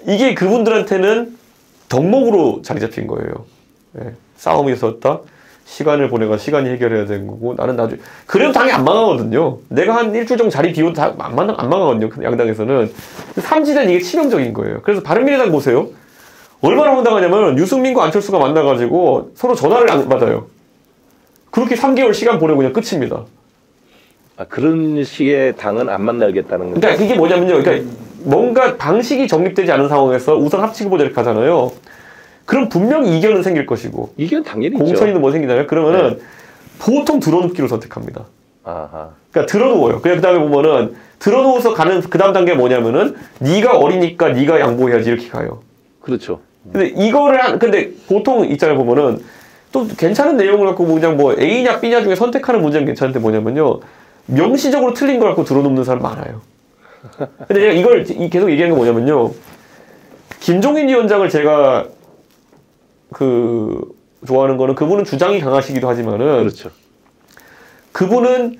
이게 그분들한테는 덕목으로 자리 잡힌 거예요. 예. 싸움이 있었다. 시간을 보내가 시간이 해결해야 되는 거고 나는 나중에 그래도 당이 안 망하거든요. 내가 한 일주일 정도 자리 비워도 다 안 망하거든요. 양당에서는. 삼지대는 이게 치명적인 거예요. 그래서 바른미래당 보세요. 얼마나 황당하냐면 유승민과 안철수가 만나가지고 서로 전화를 안 받아요. 그렇게 3개월 시간 보내고 그냥 끝입니다. 아, 그런 식의 당은 안 만나겠다는 거죠. 그러니까 그게 뭐냐면요. 그러니까 뭔가 방식이 정립되지 않은 상황에서 우선 합치고 보자 이렇게 하잖아요. 그럼 분명히 이견은 생길 것이고. 이견 당연히 있죠. 공천이든 뭐 생기잖아요. 그러면은 보통 들어눕기로 선택합니다. 아하. 그러니까 들어누워요. 그냥 그 다음에 보면은 들어누워서 가는 그 다음 단계가 뭐냐면은 네가 어리니까 네가 양보해야지 이렇게 가요. 그렇죠. 근데 이거를 근데 보통 있잖아요. 보면은 또 괜찮은 내용을 갖고 그냥 뭐 A냐 B냐 중에 선택하는 문제는 괜찮은데 뭐냐면요. 명시적으로 틀린 걸 갖고 들어눕는 사람 많아요. 근데 제가 이걸 계속 얘기하는 게 뭐냐면요. 김종인 위원장을 제가 좋아하는 거는 그분은 주장이 강하시기도 하지만은 그렇죠. 그분은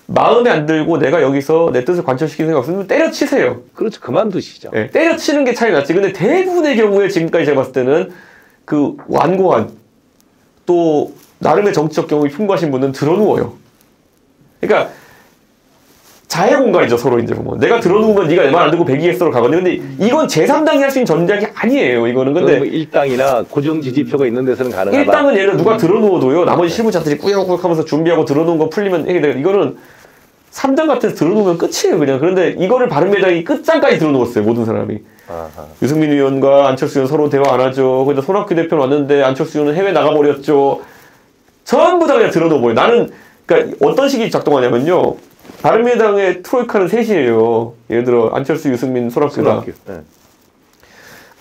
마음에 안 들고 내가 여기서 내 뜻을 관철시키는 생각 없으면 때려치세요. 그렇죠. 그만두시죠. 네, 때려치는 게 차이 났지. 근데 대부분의 경우에 지금까지 제가 봤을 때는 그 완고한 또 나름의 정치적 경험이 풍부하신 분은 들어누워요. 그러니까 자해 공간이죠. 서로 이제 보면 내가 들어누우면 네가 내 말 안 듣고 배기했어로 가거든요. 근데 이건 제3당이 할 수 있는 전략이 아니에요. 이거는 근데 뭐 1당이나 고정 지지표가 있는 데서는 가능하다. 1당은 예를 들어 누가 들어누워도요. 나머지 실무자들이 꾸역꾸역 하면서 준비하고 들어놓은 거 풀리면 해결돼요. 이거는 3당 같은 데서 들어놓으면 끝이에요. 그냥. 그런데 이거를 바른미래당이 끝장까지 들어놓았어요. 모든 사람이. 아하. 유승민 의원과 안철수 의원 서로 대화 안 하죠. 근데 손학규 대표는 왔는데 안철수 의원은 해외 나가버렸죠. 전부 다 그냥 들어놓아버려요. 나는 그러니까 어떤 식이 작동하냐면요. 바른미래당의 트로이카는 셋이에요. 예를 들어 안철수, 유승민, 손학규다. 네.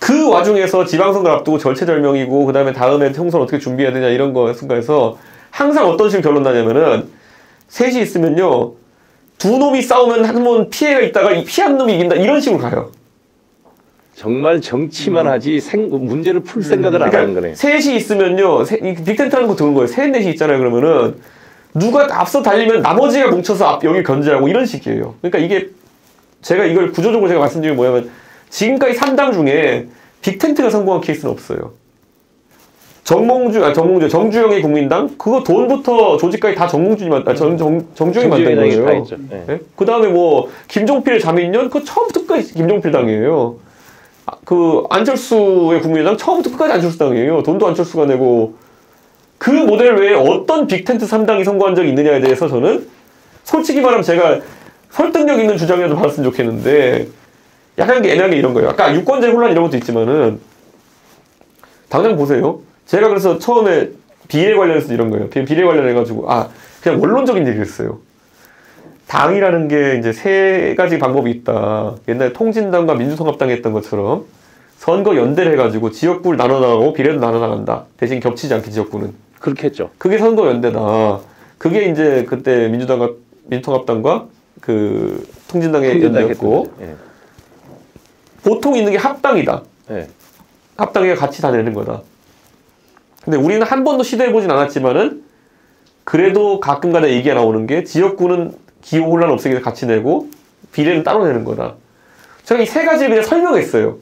그 와중에서 지방선거 앞두고 절체절명이고 그 다음에 다음에 총선 어떻게 준비해야 되냐 이런 거 순간에서 항상 어떤 식으로 결론 나냐면은 셋이 있으면요. 두 놈이 싸우면 한 놈은 피해가 있다가 피한 놈이 이긴다 이런 식으로 가요. 정말 정치만 하지 문제를 풀 생각을 안 하는 거네요. 셋이 있으면요. 빅텐트 하는 거 들은 거예요. 셋, 넷이 있잖아요. 그러면은 누가 앞서 달리면 나머지가 뭉쳐서 여기 견제하고 이런 식이에요. 그러니까 이게 제가 이걸 구조적으로 제가 말씀드린 게 뭐냐면 지금까지 3당 중에 빅텐트가 성공한 케이스는 없어요. 정주영의 국민당 그거 돈부터 조직까지 다 정주영이 만든 거예요. 네? 그 다음에 뭐 김종필의 자민련 그 처음부터 끝까지 김종필 당이에요. 그 안철수의 국민의당 처음부터 끝까지 안철수 당이에요. 돈도 안철수가 내고 그 모델 외에 어떤 빅텐트 3당이 성공한 적이 있느냐에 대해서 저는 솔직히 말하면 제가 설득력 있는 주장이라도 받았으면 좋겠는데 약간 애매한 게 이런 거예요. 아까 유권자 혼란 이런 것도 있지만은 당장 보세요. 제가 그래서 처음에 비례 관련해서 이런 거예요. 비례 관련해가지고 그냥 원론적인 얘기를 했어요. 당이라는 게 이제 세 가지 방법이 있다. 옛날에 통진당과 민주통합당이 했던 것처럼 선거 연대를 해가지고 지역구를 나눠 나가고 비례도 나눠 나간다. 대신 겹치지 않게 지역구는. 그렇게 했죠. 그게 선거 연대다. 그게 이제 그때 민주당과 민주통합당과 그 통진당의 연대였고 예. 보통 있는 게 합당이다. 예. 합당이 같이 다 내는 거다. 근데 우리는 한 번도 시도해보진 않았지만은 그래도 가끔가다 얘기가 나오는 게 지역구는 기호 혼란 없애기 위해서 같이 내고 비례는 따로 내는 거다. 제가 이 세 가지를 그냥 설명했어요.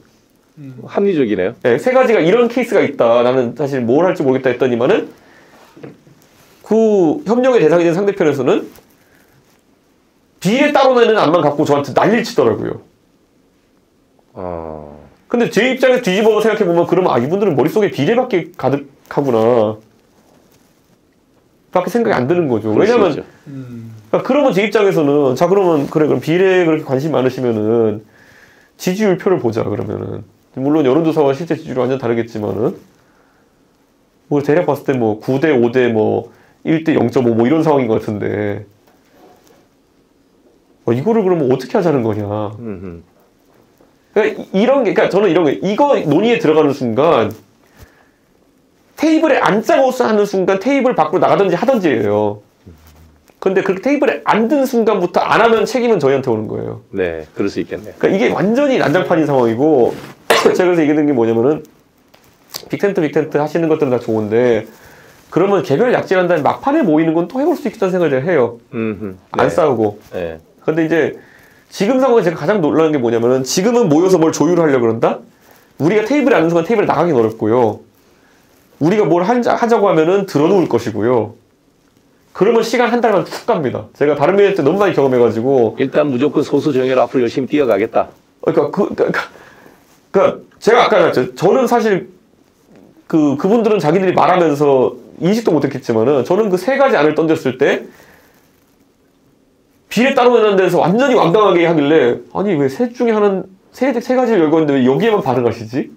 합리적이네요. 네, 세 가지가 이런 케이스가 있다. 나는 사실 뭘 할지 모르겠다 했더니만은 그 협력의 대상이 된 상대편에서는 비례 따로 내는 안만 갖고 저한테 난리를 치더라고요. 근데 제 입장에서 뒤집어 생각해보면 그러면 이분들은 머릿속에 비례밖에 가득하구나. 밖에 생각이 안 드는 거죠. 왜냐면 그러니까 그러면 제 입장에서는 그러면 그럼 비례에 그렇게 관심 많으시면은 지지율 표를 보자 그러면은 물론 여론조사와 실제 지지율이 완전 다르겠지만은 뭐 대략 봤을 때 뭐 9대 5대 뭐 1대 0.5 뭐 이런 상황인 것 같은데 이거를 그러면 어떻게 하자는 거냐. 그러니까 그러니까 저는 이런 거 이거 논의에 들어가는 순간 테이블에 앉자고 하는 순간 테이블 밖으로 나가든지 하든지예요. 근데 그렇게 테이블에 앉은 순간부터 안 하면 책임은 저희한테 오는 거예요. 네, 그럴 수 있겠네요. 그러니까 이게 완전히 난장판인 상황이고 제가 그래서 얘기하는 게 뭐냐면은 빅텐트 하시는 것들은 다 좋은데 그러면 개별 약진한 다음에 막판에 모이는 건 또 해볼 수 있다는 생각을 해요. 안 싸우고. 네. 근데 이제 지금 상황에 제가 가장 놀라는 게 뭐냐면은 지금은 모여서 뭘 조율하려고 그런다? 우리가 테이블에 앉는 순간 테이블에 나가긴 어렵고요. 우리가 뭘 하자고 하면은 들어놓을 것이고요. 그러면 시간 한 달만 툭 갑니다. 제가 바른미래 때 너무 많이 경험해가지고 일단 무조건 소수 정예로 앞으로 열심히 뛰어가겠다. 그러니까 그러니까 제가 아까 말했죠. 저는 사실 그분들은 자기들이 말하면서 인식도 못했겠지만은 저는 그 세 가지 안을 던졌을 때 비례 따로 내는 데서 완전히 완강하게 하길래 아니 왜 셋 중에 하나는 세 가지를 열고 있는데 왜 여기에만 반응하시지?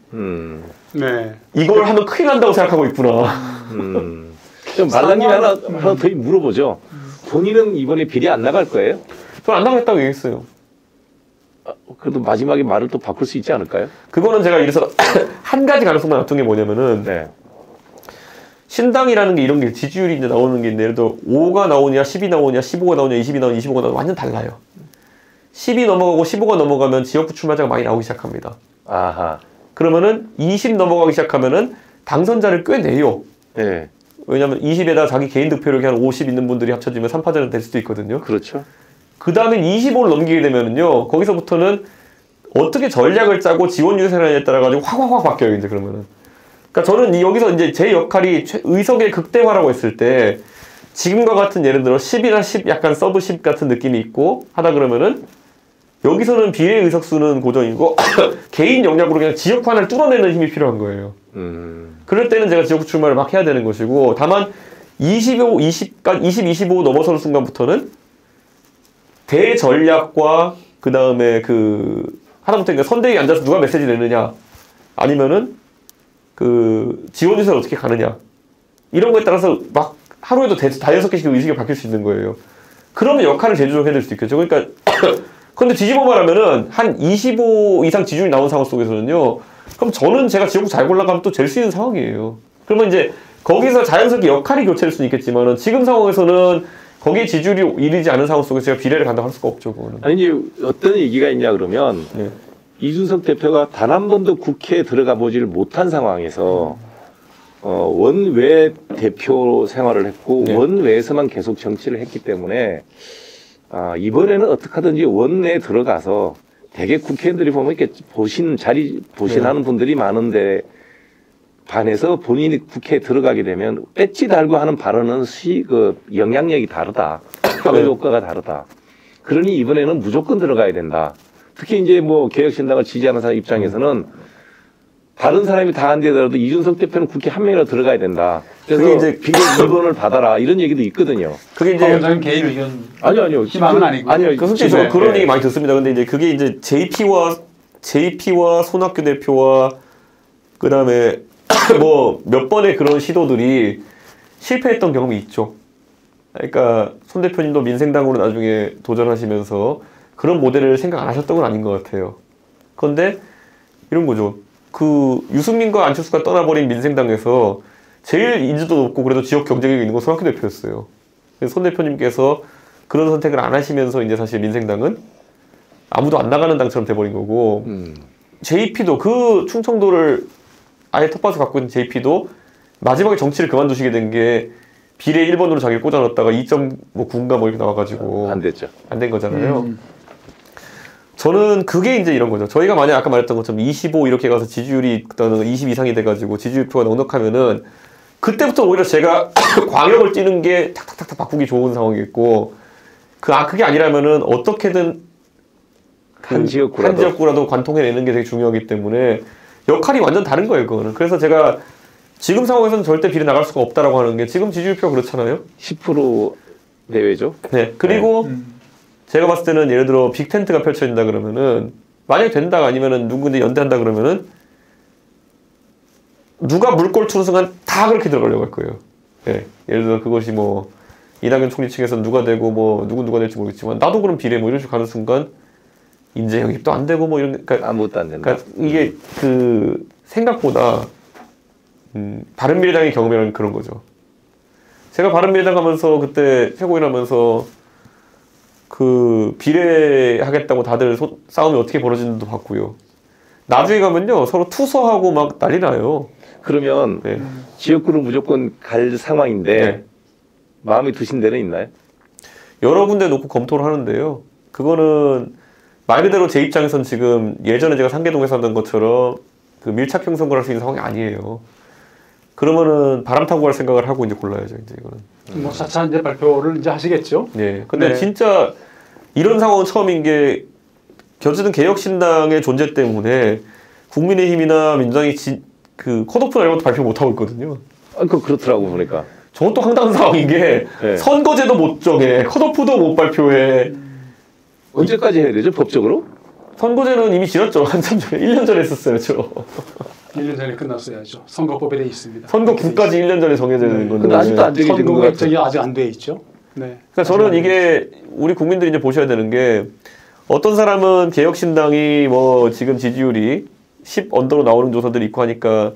네. 이걸 하면 큰일 난다고 생각하고 있구나. 좀 말랑님 하나 더 물어보죠. 본인은 이번에 비례 안 나갈 거예요? 저는 안 나가겠다고 얘기했어요. 그래도 마지막에 말을 또 바꿀 수 있지 않을까요? 그거는 제가 이래서 한 가지 가능성만 놔둔 게 뭐냐면은 네. 신당이라는 게 이런 게 지지율이 이제 나오는 게 있는데 예를 들어 5가 나오냐 10이 나오냐 15가 나오냐 20이 나오냐 25가 나오냐 완전 달라요. 10이 넘어가고 15가 넘어가면 지역구 출마자가 많이 나오기 시작합니다. 아하. 그러면은 20 넘어가기 시작하면은 당선자를 꽤 내요. 네. 왜냐면 20에다 자기 개인 득표력이 한 50 있는 분들이 합쳐지면 3파전은 될 수도 있거든요. 그렇죠. 그 다음에 25를 넘기게 되면은요, 거기서부터는 어떻게 전략을 짜고 지원 유세하느냐에 따라 가지고 확 바뀌어요, 이제 그러면은. 그러니까 저는 여기서 이제 제 역할이 의석의 극대화라고 했을 때, 지금과 같은 예를 들어 10이나 10 약간 서브 10 같은 느낌이 있고 하다 그러면은, 여기서는 비례 의석수는 고정이고, 개인 영역으로 그냥 지역구 하나를 뚫어내는 힘이 필요한 거예요. 그럴 때는 제가 지역구 출마를 막 해야 되는 것이고, 다만 25, 25 넘어서는 순간부터는 대전략과 그 다음에 하다못해 그러니까 선대위에 앉아서 누가 메시지 내느냐 아니면은 지원 유세를 어떻게 가느냐 이런 거에 따라서 막 하루에도 다 6개씩 의식이 바뀔 수 있는 거예요. 그러면 역할을 재조정해야 될 수도 있겠죠. 그러니까 근데 뒤집어 말하면은 한 25 이상 지지율이 나온 상황 속에서는요. 그럼 저는 제가 지역구 잘 골라가면 또 잴 수 있는 상황이에요. 그러면 이제 거기서 자연스럽게 역할이 교체될 수는 있겠지만은 지금 상황에서는 거기에 지지율이 이르지 않은 상황 속에서 제가 비례를 간다고 할 수가 없죠. 그거는. 아니 이제 어떤 얘기가 있냐 그러면 네. 이준석 대표가 단 한 번도 국회에 들어가 보지를 못한 상황에서 원외 대표 생활을 했고 네. 원외에서만 계속 정치를 했기 때문에 이번에는 어떻게 하든지 원내에 들어가서 대개 국회의원들이 보면 이렇게 보신하는 분들이 많은데 반해서 본인이 국회에 들어가게 되면 배지 달고 하는 발언은 영향력이 다르다. 파급 효과가 다르다. 그러니 이번에는 무조건 들어가야 된다. 특히 이제 뭐 개혁신당을 지지하는 사람 입장에서는 다른 사람이 다 안 되더라도 이준석 대표는 국회 한 명이라도 들어가야 된다. 그래서 이제 비례 2번을 받아라. 이런 얘기도 있거든요. 그게 이제 원장님 개인 의견 아니요. 희망은 아니고. 아니요. 솔직히 저 그런 얘기 많이 듣습니다. 근데 이제 그게 이제 JP와 손학규 대표와 그다음에 뭐 몇 번의 그런 시도들이 실패했던 경험이 있죠. 그러니까 손 대표님도 민생당으로 나중에 도전하시면서 그런 모델을 생각 안 하셨던 건 아닌 것 같아요. 그런데 이런 거죠. 유승민과 안철수가 떠나버린 민생당에서 제일 인지도 높고 그래도 지역 경쟁력이 있는 건 손학규 대표였어요. 그래서 손 대표님께서 그런 선택을 안 하시면서 이제 사실 민생당은 아무도 안 나가는 당처럼 돼버린 거고 JP도 충청도를 아예 텃밭을 갖고 있는 JP도 마지막에 정치를 그만두시게 된 게 비례 1번으로 자기를 꽂아놨다가 2.9인가 뭐 이렇게 나와가지고 안 됐죠. 안 된 거잖아요. 저는 그게 이제 이런 거죠. 저희가 만약 아까 말했던 것처럼 25 이렇게 가서 지지율이 20 이상이 돼가지고 지지율표가 넉넉하면은 그때부터 오히려 제가 광역을 뛰는 게 탁탁탁탁 바꾸기 좋은 상황이겠고 그게 아니라면은 어떻게든 한 지역구라도 관통해내는 게 되게 중요하기 때문에 역할이 완전 다른 거예요, 그거는. 그래서 제가 지금 상황에서는 절대 비례 나갈 수가 없다라고 하는 게 지금 지지율표가 그렇잖아요. 10% 내외죠. 네. 그리고 제가 봤을 때는 예를 들어 빅텐트가 펼쳐진다 그러면은 만약에 된다 아니면은 누군데 연대한다 그러면은 누가 물꼬를 트는 순간 다 그렇게 들어가려고 할 거예요. 네. 예를 들어 그것이 뭐 이낙연 총리 측에서 누가 되고 뭐 누가 될지 모르겠지만 나도 그럼 비례 뭐 이런 식으로 가는 순간 인재 영입도 안 되고 뭐 이런 그러니까 아무것도 안 된다. 그러니까 이게 생각보다 바른미래당의 경험이라는 그런 거죠. 제가 바른미래당 가면서 그때 최고위원 하면서 비례하겠다고 다들 싸움이 어떻게 벌어지는지도 봤고요. 나중에 가면요 서로 투서하고 막 난리 나요. 그러면 네. 지역구를 무조건 갈 상황인데 네. 마음에 드신 데는 있나요? 여러 군데 놓고 검토를 하는데요. 그거는 말 그대로 제 입장에선 지금 예전에 제가 상계동에서 하던 것처럼 밀착 형성을 할 수 있는 상황이 아니에요. 그러면은 바람 타고 갈 생각을 하고 이제 골라야죠, 이제 이거는. 뭐 차차 이제 발표를 이제 하시겠죠. 네. 근데 네. 진짜 이런 상황은 처음인 게 어쨌든 개혁신당의 존재 때문에 국민의힘이나 민주당이 그 컷오프 날것도 발표 못 하고 있거든요. 그렇더라고 보니까. 저것도 황당한 상황인 게 네. 선거제도 못 정해, 컷오프도 못 발표해. 언제까지 해야 되죠 법적으로? 선거제는 이미 지났죠. 한참 전에 1년 전에 했었어요. 1년 전에 끝났어야죠. 선거법에 돼 있습니다. 선거구까지 1년 전에 정해져 있는 건데. 근데 아직도 안 정해진 것 선거 같아요. 획정이 아직 안 돼 있죠. 네. 그러니까 저는 이게 우리 국민들이 이제 보셔야 되는 게 어떤 사람은 개혁신당이 뭐 지금 지지율이 10 언더로 나오는 조사들이 있고 하니까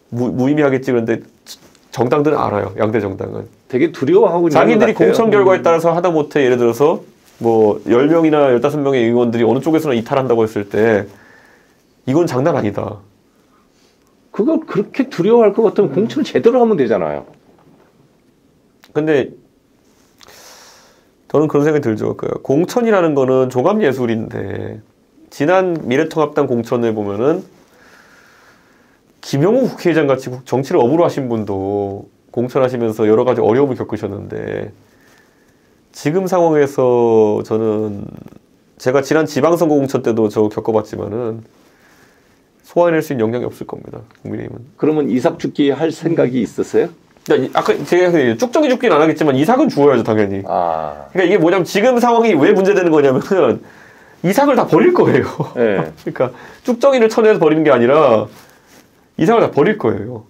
무의미하겠지 그런데 정당들은 알아요. 양대 정당은. 되게 두려워하고 있는 자기들이 것 같아요. 공천 결과에 따라서 하다못해 예를 들어서 뭐 10명이나 15명의 의원들이 어느 쪽에서나 이탈한다고 했을 때 이건 장난 아니다. 그걸 그렇게 두려워할 것 같으면 공천을 제대로 하면 되잖아요. 근데 저는 그런 생각이 들죠. 그 공천이라는 거는 종합 예술인데 지난 미래통합당 공천을 보면은 김영우 국회의장 같이 정치를 업으로 하신 분도 공천하시면서 여러 가지 어려움을 겪으셨는데 지금 상황에서 저는 제가 지난 지방선거 공천 때도 저 겪어봤지만은 소화해낼 수 있는 역량이 없을 겁니다. 국민의힘은. 그러면 이삭 죽기 할 생각이 있었어요? 그러니까 아까 제가 쭉정이 죽기는 안 하겠지만 이삭은 주어야죠 당연히. 아, 그러니까 이게 뭐냐면 지금 상황이 왜 문제되는 거냐면은 이삭을 다 버릴 거예요. 네. 그러니까 쭉정이를 쳐내서 버리는 게 아니라 이삭을 다 버릴 거예요.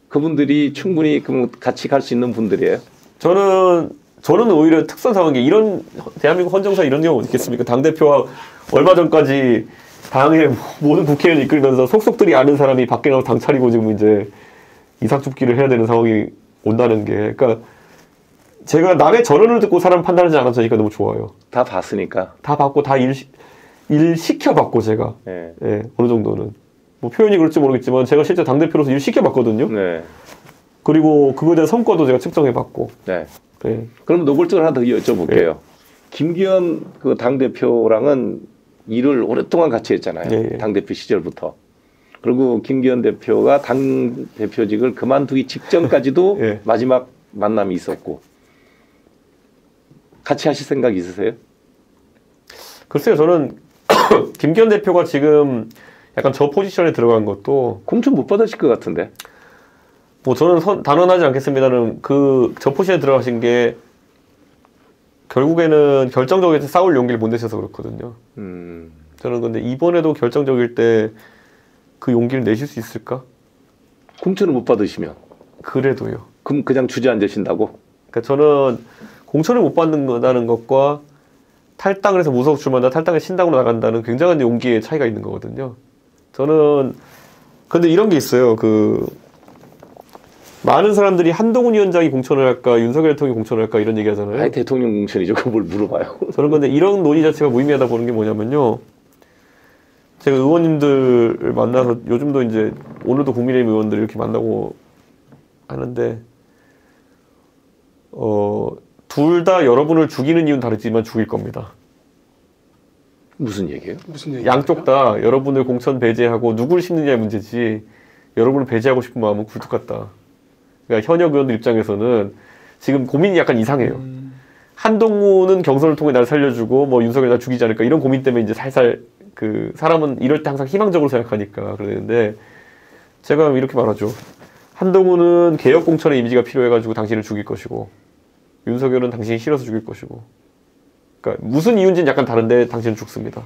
그분들이 충분히 그럼 같이 갈 수 있는 분들이에요? 저는 오히려 특선 상황이 이런 대한민국 헌정사 이런 경우 어디 있겠습니까? 당 대표와 얼마 전까지 당의 모든 국회의원 이끌면서 속속들이 아는 사람이 밖에 나가서 당 차리고 지금 이제 이삭 줍기를 해야 되는 상황이 온다는 게, 그러니까 제가 남의 전언을 듣고 사람 판단하지 않았으니까 너무 좋아요. 다 봤으니까. 다 받고 다 일 시켜봤고 제가 네. 예, 어느 정도는 뭐 표현이 그럴지 모르겠지만 제가 실제 당 대표로서 일 시켜봤거든요. 네. 그리고 그거에 대한 성과도 제가 측정해봤고. 네. 예. 그럼 노골적으로 하나 더 여쭤볼게요. 김기현 그 당대표랑은 일을 오랫동안 같이 했잖아요. 예, 예. 당대표 시절부터. 그리고 김기현 대표가 당대표직을 그만두기 직전까지도 예. 마지막 만남이 있었고. 같이 하실 생각 있으세요? 글쎄요, 저는 김기현 대표가 지금 약간 저 포지션에 들어간 것도 공천 못 받으실 것 같은데. 뭐 저는 단언하지 않겠습니다는 그 저 포지션에 들어가신 게 결국에는 결정적으로 싸울 용기를 못 내셔서 그렇거든요. 저는 근데 이번에도 결정적일 때 그 용기를 내실 수 있을까? 공천을 못 받으시면 그래도요. 그럼 그냥 주저앉으신다고? 그러니까 저는 공천을 못 받는다는 것과 탈당을 해서 무소속 출마한다, 탈당을 신당으로 나간다는 굉장한 용기의 차이가 있는 거거든요. 저는 근데 이런 게 있어요. 그 많은 사람들이 한동훈 위원장이 공천을 할까, 윤석열 대통령이 공천을 할까 이런 얘기 하잖아요. 아니 대통령 공천이죠. 그걸 물어봐요. 저는 근데 이런 논의 자체가 무의미하다 보는 게 뭐냐면요. 제가 의원님들을 만나서 요즘도 이제 오늘도 국민의힘 의원들 이렇게 만나고 하는데 둘 다 여러분을 죽이는 이유는 다르지만 죽일 겁니다. 무슨 얘기예요? 무슨 얘기? 양쪽 다 여러분을 공천 배제하고 누구를 심느냐의 문제지 여러분을 배제하고 싶은 마음은 굴뚝 같다. 그러니까 현역 의원들 입장에서는 지금 고민이 약간 이상해요. 한동훈은 경선을 통해 나를 살려주고 뭐 윤석열 날 죽이지 않을까 이런 고민 때문에 이제 살살 그 사람은 이럴 때 항상 희망적으로 생각하니까 그러는데 제가 이렇게 말하죠. 한동훈은 개혁 공천의 이미지가 필요해가지고 당신을 죽일 것이고 윤석열은 당신이 싫어서 죽일 것이고 그러니까 무슨 이유인지는 약간 다른데 당신은 죽습니다.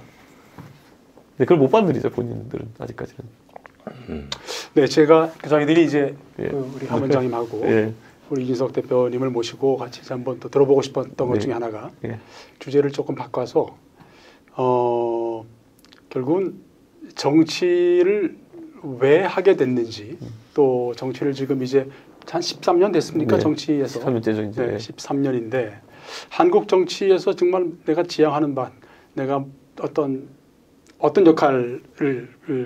근데 그걸 못 받아들이죠 본인들은 아직까지는. 네, 제가 저희들이 이제 예. 우리 하 원장님하고 예. 우리 이준석 대표님을 모시고 같이 한번 또 들어보고 싶었던 것 네. 중에 하나가 예. 주제를 조금 바꿔서 결국은 정치를 왜 하게 됐는지 또 정치를 지금 이제 한 13년 됐습니까? 네. 정치에서 13년째죠 이제. 네, 13년인데 한국 정치에서 정말 내가 지향하는 바 내가 어떤 역할을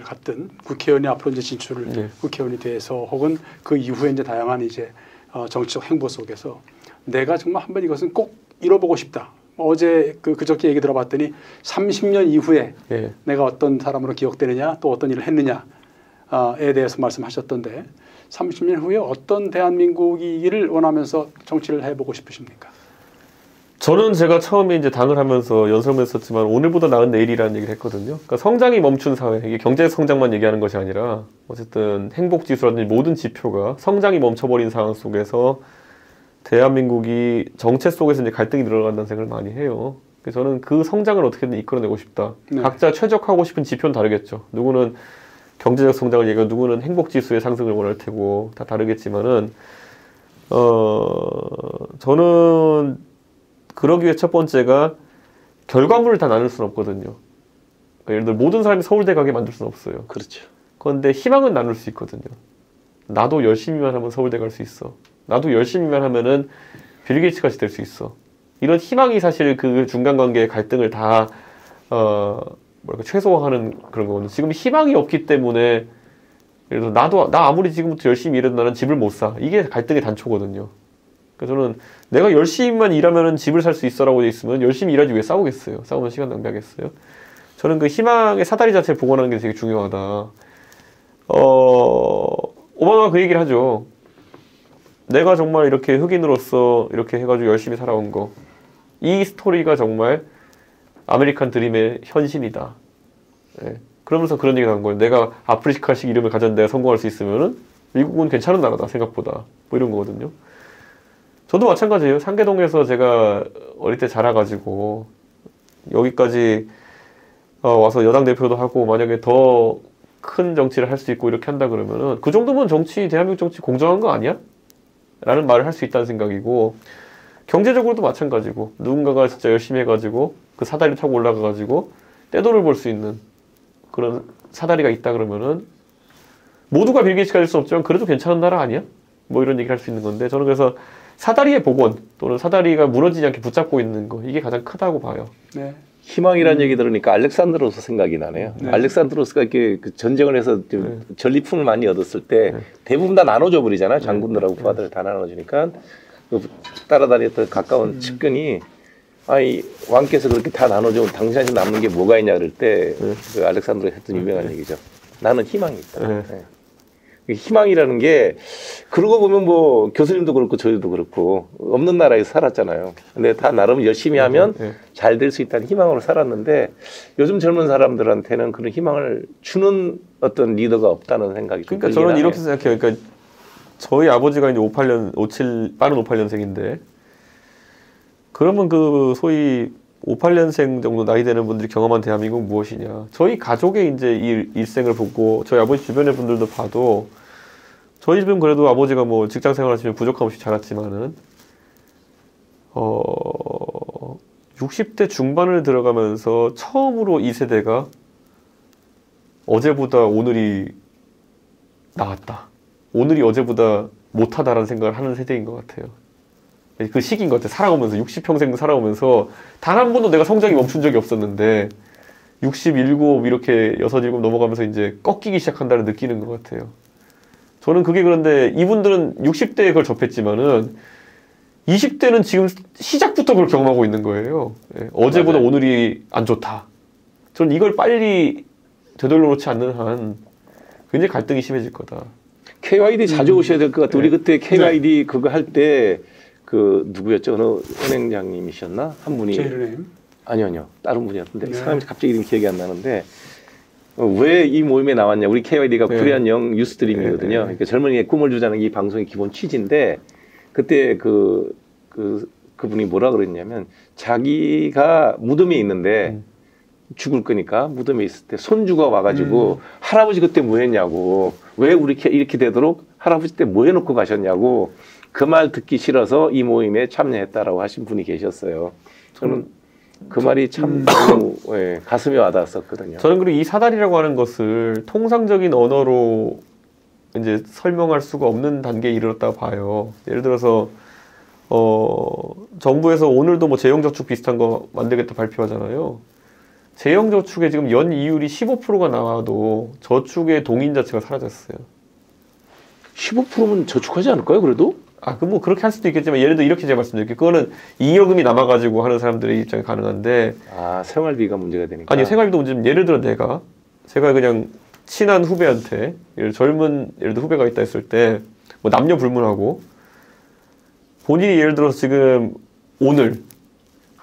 갖든 국회의원이 앞으로 이제 진출을 네. 국회의원이 돼서 혹은 그 이후에 이제 다양한 이제 정치적 행보 속에서 내가 정말 한번 이것은 꼭 이뤄보고 싶다. 어제 그저께 얘기 들어봤더니 30년 이후에 예. 내가 어떤 사람으로 기억되느냐 또 어떤 일을 했느냐에 대해서 말씀하셨던데 30년 후에 어떤 대한민국이기를 원하면서 정치를 해보고 싶으십니까? 저는 제가 처음에 이제 당을 하면서 연설문 했었지만 오늘보다 나은 내일이라는 얘기를 했거든요. 그러니까 성장이 멈춘 사회, 이게 경제 성장만 얘기하는 것이 아니라 어쨌든 행복 지수라든지 모든 지표가 성장이 멈춰버린 상황 속에서 대한민국이 정체 속에서 이제 갈등이 늘어난다는 생각을 많이 해요. 그래서 저는 그 성장을 어떻게든 이끌어내고 싶다. 네. 각자 최적화하고 싶은 지표는 다르겠죠. 누구는 경제적 성장을 얘기하고 누구는 행복 지수의 상승을 원할 테고 다 다르겠지만은 저는 그러기 위해 첫 번째가 결과물을 다 나눌 수는 없거든요. 그러니까 예를 들어 모든 사람이 서울대 가게 만들 수는 없어요. 그렇죠. 그런데 희망은 나눌 수 있거든요. 나도 열심히만 하면 서울대 갈 수 있어. 나도 열심히만 하면은 빌 게이츠 같이 될 수 있어. 이런 희망이 사실 그 중간 관계의 갈등을 다 뭐랄까 최소화하는 그런 거거든요. 지금 희망이 없기 때문에 예를 들어 나 아무리 지금부터 열심히 일해도 나는 집을 못 사. 이게 갈등의 단초거든요. 그래서 저는 내가 열심히만 일하면은 집을 살 수 있어라고 돼 있으면 열심히 일하지 왜 싸우겠어요? 싸우면 시간 낭비하겠어요? 저는 그 희망의 사다리 자체를 복원하는 게 되게 중요하다. 오바마가 그 얘기를 하죠. 내가 정말 이렇게 흑인으로서 이렇게 해가지고 열심히 살아온 거. 이 스토리가 정말 아메리칸 드림의 현신이다. 예. 그러면서 그런 얘기가 나온 거예요. 내가 아프리카식 이름을 가졌는데 내가 성공할 수 있으면은 미국은 괜찮은 나라다, 생각보다. 뭐 이런 거거든요. 저도 마찬가지예요. 상계동에서 제가 어릴 때 자라가지고 여기까지 와서 여당 대표도 하고 만약에 더 큰 정치를 할 수 있고 이렇게 한다 그러면은 그 정도면 대한민국 정치 공정한 거 아니야? 라는 말을 할 수 있다는 생각이고, 경제적으로도 마찬가지고 누군가가 진짜 열심히 해가지고 그 사다리 타고 올라가가지고 떼돈을 벌 수 있는 그런 사다리가 있다 그러면은 모두가 빌 게이츠가 될 수 없지만 그래도 괜찮은 나라 아니야? 뭐 이런 얘기를 할 수 있는 건데, 저는 그래서 사다리의 복원 또는 사다리가 무너지지 않게 붙잡고 있는 거, 이게 가장 크다고 봐요. 네. 희망이라는 얘기 들으니까 알렉산드로스 생각이 나네요. 네. 알렉산드로스가 이렇게 그 전쟁을 해서 전리품을 많이 얻었을 때 대부분 다 나눠줘 버리잖아요. 장군들하고 부하들 다 나눠주니까 그 따라다녔던 가까운 측근이 아이 왕께서 그렇게 다 나눠주면 당신한테 남는 게 뭐가 있냐 그럴 때 그 알렉산드로가 했던 유명한 얘기죠. 나는 희망이 있다. 네. 희망이라는 게 그러고 보면 뭐 교수님도 그렇고 저희도 그렇고 없는 나라에서 살았잖아요. 근데 다 나름 열심히 하면 잘 될 수 있다는 희망으로 살았는데 요즘 젊은 사람들한테는 그런 희망을 주는 어떤 리더가 없다는 생각이 좀 그러니까 저는 이렇게 생각해요. 그러니까 저희 아버지가 이제 57 빠른 58년생인데 그러면 그 소위 58년생 정도 나이 되는 분들이 경험한 대한민국은 무엇이냐. 저희 가족의 이제 일생을 보고 저희 아버지 주변의 분들도 봐도 저희 집은 그래도 아버지가 뭐 직장 생활 하시면 부족함 없이 자랐지만은 60대 중반을 들어가면서 처음으로 이 세대가 어제보다 오늘이 나았다. 오늘이 어제보다 못하다라는 생각을 하는 세대인 것 같아요. 그 시기인 것 같아요. 살아오면서 60평생 살아오면서 단 한 번도 내가 성장이 멈춘 적이 없었는데 67 이렇게 6, 7 넘어가면서 이제 꺾이기 시작한다는 느끼는 것 같아요. 저는 그게 그런데 이분들은 60대에 그걸 접했지만은 20대는 지금 시작부터 그걸 경험하고 있는 거예요. 예, 어제보다 맞아요. 오늘이 안 좋다. 저는 이걸 빨리 되돌려 놓지 않는 한 굉장히 갈등이 심해질 거다. KYD 자주 오셔야 될 것 같아요. 우리 그때 KYD 그거 할 때 그 누구였죠? 어느 은행장님이셨나? 한 분이 제일은행? 아니요. 다른 분이었는데 사람이 갑자기 이름 기억이 안 나는데 왜 이 모임에 나왔냐? 우리 KYD가 불의한 영 뉴스트림이거든요. 그러니까 젊은이의 꿈을 주자는 이 방송의 기본 취지인데 그때 그분이 뭐라 그랬냐면 자기가 무덤에 있는데 죽을 거니까 무덤에 있을 때 손주가 와가지고 할아버지 그때 뭐 했냐고, 왜 우리 이렇게 되도록 할아버지 때 뭐 해놓고 가셨냐고 그 말 듣기 싫어서 이 모임에 참여했다라고 하신 분이 계셨어요. 저는 그 말이 참 너무 가슴에 와닿았었거든요. 저는 그리고 이 사다리라고 하는 것을 통상적인 언어로 이제 설명할 수가 없는 단계에 이르렀다고 봐요. 예를 들어서 정부에서 오늘도 뭐 재형저축 비슷한 거 만들겠다 발표하잖아요. 재형저축에 지금 연 이율이 15%가 나와도 저축의 동인 자체가 사라졌어요. 15%면 저축하지 않을까요, 그래도? 뭐 그렇게 할 수도 있겠지만 예를 들어 이렇게 제가 말씀드릴게요. 그거는 잉여금이 남아가지고 하는 사람들의 입장이 가능한데. 생활비가 문제가 되니까. 아니, 생활비도 문제면 예를 들어 제가 그냥 친한 후배한테 예를 들어 후배가 있다 했을 때 뭐 남녀 불문하고 본인이 예를 들어서 지금 오늘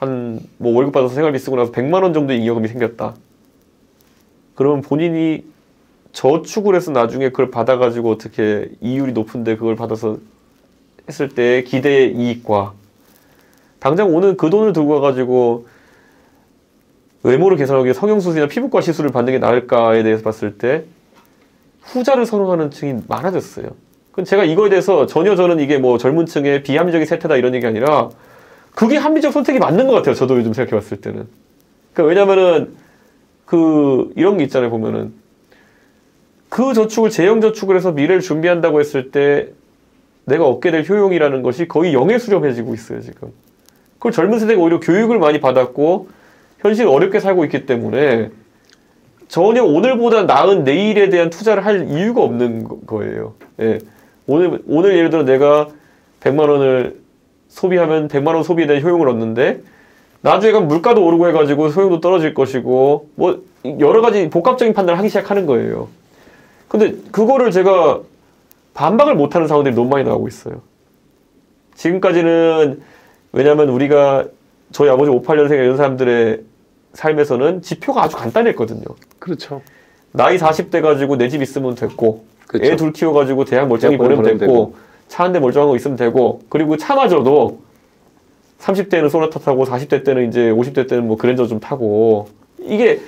한 뭐 월급 받아서 생활비 쓰고 나서 100만 원 정도의 잉여금이 생겼다. 그러면 본인이 저축을 해서 나중에 그걸 받아가지고 어떻게 이율이 높은데 그걸 받아서 했을 때 기대 이익과 당장 오는 그 돈을 들고 가가지고 외모를 개선하기 성형수술이나 피부과 시술을 받는 게 나을까에 대해서 봤을 때 후자를 선호하는 층이 많아졌어요. 그럼 제가 이거에 대해서 전혀 저는 이게 뭐 젊은 층의 비합리적인 세태다 이런 얘기 아니라 그게 합리적 선택이 맞는 것 같아요. 저도 요즘 생각해 봤을 때는. 그러니까 왜냐면은 이런 게 있잖아요. 보면은 그 저축을 재형저축을 해서 미래를 준비한다고 했을 때 내가 얻게 될 효용이라는 것이 거의 영에 수렴해지고 있어요. 지금. 그걸 젊은 세대가 오히려 교육을 많이 받았고 현실을 어렵게 살고 있기 때문에 전혀 오늘보다 나은 내일에 대한 투자를 할 이유가 없는 거예요. 예. 오늘 예를 들어 내가 100만 원을 소비하면 100만 원 소비에 대한 효용을 얻는데 나중에 가면 물가도 오르고 해가지고 효용도 떨어질 것이고 뭐 여러 가지 복합적인 판단을 하기 시작하는 거예요. 근데 그거를 제가 반박을 못하는 상황들이 너무 많이 나오고 있어요. 지금까지는 왜냐하면 우리가 저희 아버지 58년생 이런 사람들의 삶에서는 지표가 아주 간단했거든요. 그렇죠. 나이 40대 가지고 내 집 있으면 됐고 그렇죠. 애 둘 키워가지고 대학 멀쩡히 보내면 됐고 차 한 대 멀쩡한 거 있으면 되고 그리고 차마저도 30대는 소나타 타고 40대 때는 이제 50대 때는 뭐 그랜저 좀 타고 이게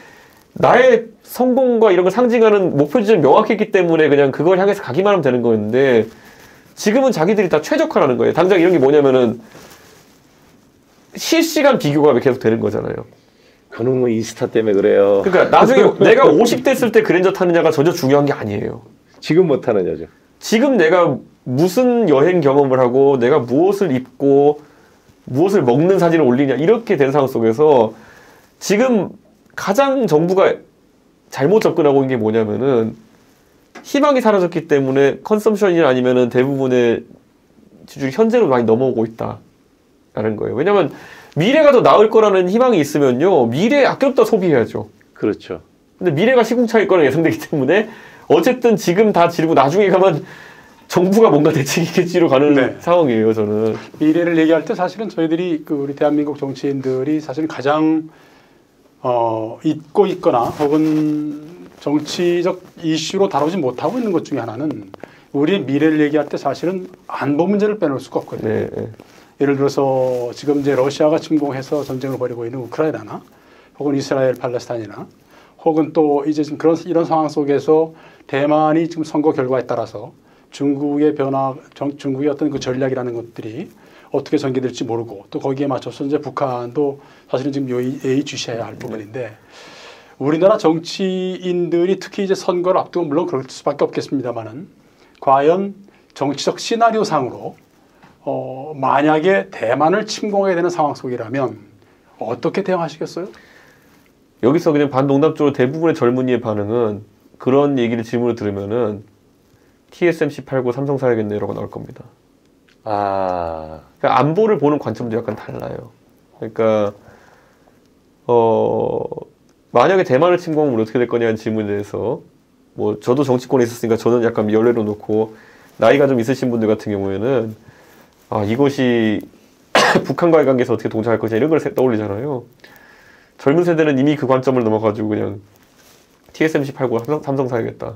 나의 성공과 이런 걸 상징하는 목표 지점이 명확했기 때문에 그냥 그걸 향해서 가기만 하면 되는 거였는데 지금은 자기들이 다 최적화라는 거예요. 당장 이런 게 뭐냐면은 실시간 비교가 계속 되는 거잖아요. 그는 뭐 인스타 때문에 그래요. 그러니까 나중에 내가 50대 쓸 때 그랜저 타느냐가 전혀 중요한 게 아니에요. 지금 못 타느냐죠. 지금 내가 무슨 여행 경험을 하고 내가 무엇을 입고 무엇을 먹는 사진을 올리냐 이렇게 된 상황 속에서 지금 가장 정부가 잘못 접근하고 있는 게 뭐냐면은 희망이 사라졌기 때문에 컨섬션이나 아니면은 대부분의 지출이 현재로 많이 넘어오고 있다라는 거예요. 왜냐면 미래가 더 나을 거라는 희망이 있으면요 미래에 아꼈다 소비해야죠. 그렇죠. 근데 미래가 시궁창일 거라 예상되기 때문에 어쨌든 지금 다 지르고 나중에 가면 정부가 뭔가 대책이겠지로 가는 네. 상황이에요. 저는 미래를 얘기할 때 사실은 저희들이 우리 대한민국 정치인들이 사실 가장 잊고 있거나 혹은 정치적 이슈로 다루지 못하고 있는 것 중에 하나는 우리의 미래를 얘기할 때 사실은 안보 문제를 빼놓을 수가 없거든요. 네, 네. 예를 들어서 지금 이제 러시아가 침공해서 전쟁을 벌이고 있는 우크라이나나 혹은 이스라엘 팔레스타인이나 혹은 또 이제 지금 이런 상황 속에서 대만이 지금 선거 결과에 따라서 중국의 변화, 중국의 어떤 그 전략이라는 것들이 어떻게 전개될지 모르고 또 거기에 맞춰서 이제 북한도 사실은 지금 예의주시해야 할 부분인데 우리나라 정치인들이 특히 이제 선거를 앞두고 물론 그럴 수밖에 없겠습니다만은 과연 정치적 시나리오상으로 만약에 대만을 침공하게 되는 상황 속이라면 어떻게 대응하시겠어요? 여기서 그냥 반농담적으로 대부분의 젊은이의 반응은 그런 얘기를 질문을 들으면은 TSMC 팔고 삼성 사야겠네라고 나올 겁니다. 아, 그러니까 안보를 보는 관점도 약간 달라요. 그러니까 만약에 대만을 침공하면 어떻게 될 거냐는 질문에 대해서 뭐 저도 정치권에 있었으니까 저는 약간 연례로 놓고 나이가 좀 있으신 분들 같은 경우에는 이것이 북한과의 관계에서 어떻게 동작할 것이냐 이런 걸 떠올리잖아요. 젊은 세대는 이미 그 관점을 넘어가지고 그냥 TSMC 팔고 삼성 사야겠다.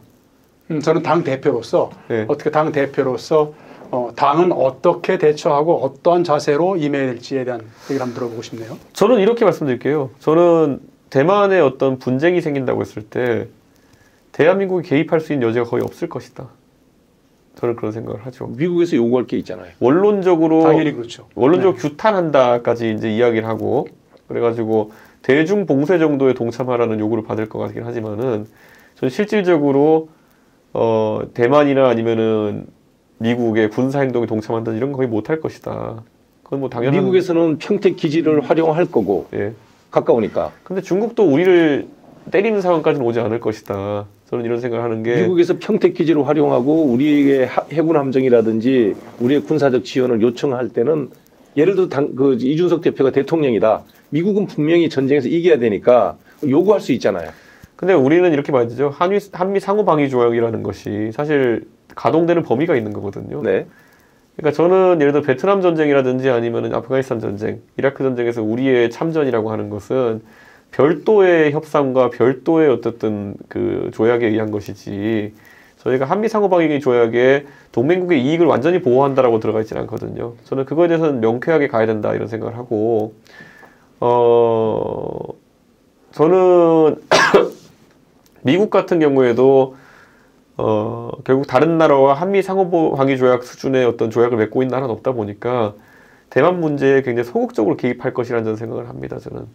저는 당 대표로서 네. 어떻게 당 대표로서 당은 어떻게 대처하고 어떠한 자세로 임해야 될지에 대한 얘기를 한번 들어보고 싶네요. 저는 이렇게 말씀드릴게요. 저는 대만에 어떤 분쟁이 생긴다고 했을 때 대한민국이 개입할 수 있는 여지가 거의 없을 것이다. 저는 그런 생각을 하죠. 미국에서 요구할 게 있잖아요. 원론적으로 당연히 그렇죠. 원론적으로 규탄한다까지 이제 이야기를 하고 그래가지고 대중 봉쇄 정도에 동참하라는 요구를 받을 것 같긴 하지만은 저는 실질적으로 대만이나 아니면은 미국의 군사 행동에 동참한다 이런 거 거의 못할 것이다. 그건 뭐 당연한. 미국에서는 평택 기지를 활용할 거고 예. 가까우니까. 근데 중국도 우리를 때리는 상황까지는 오지 않을 것이다. 저는 이런 생각을 하는 게 미국에서 평택 기지를 활용하고 우리에게 해군 함정이라든지 우리의 군사적 지원을 요청할 때는 예를 들어 이준석 대표가 대통령이다. 미국은 분명히 전쟁에서 이겨야 되니까 요구할 수 있잖아요. 근데 우리는 이렇게 봐야 되죠. 한미 상호 방위 조약이라는 것이 사실 가동되는 범위가 있는 거거든요. 네. 그러니까 저는 예를 들어 베트남 전쟁이라든지 아니면 아프가니스탄 전쟁, 이라크 전쟁에서 우리의 참전이라고 하는 것은 별도의 협상과 별도의 어쨌든 그 조약에 의한 것이지 저희가 한미 상호방위 조약에 동맹국의 이익을 완전히 보호한다라고 들어가 있지는 않거든요. 저는 그거에 대해서는 명쾌하게 가야 된다 이런 생각을 하고 저는 미국 같은 경우에도 결국 다른 나라와 한미 상호방위 조약 수준의 어떤 조약을 맺고 있는 나라는 없다 보니까 대만 문제에 굉장히 소극적으로 개입할 것이라는 저는 생각을 합니다. 저는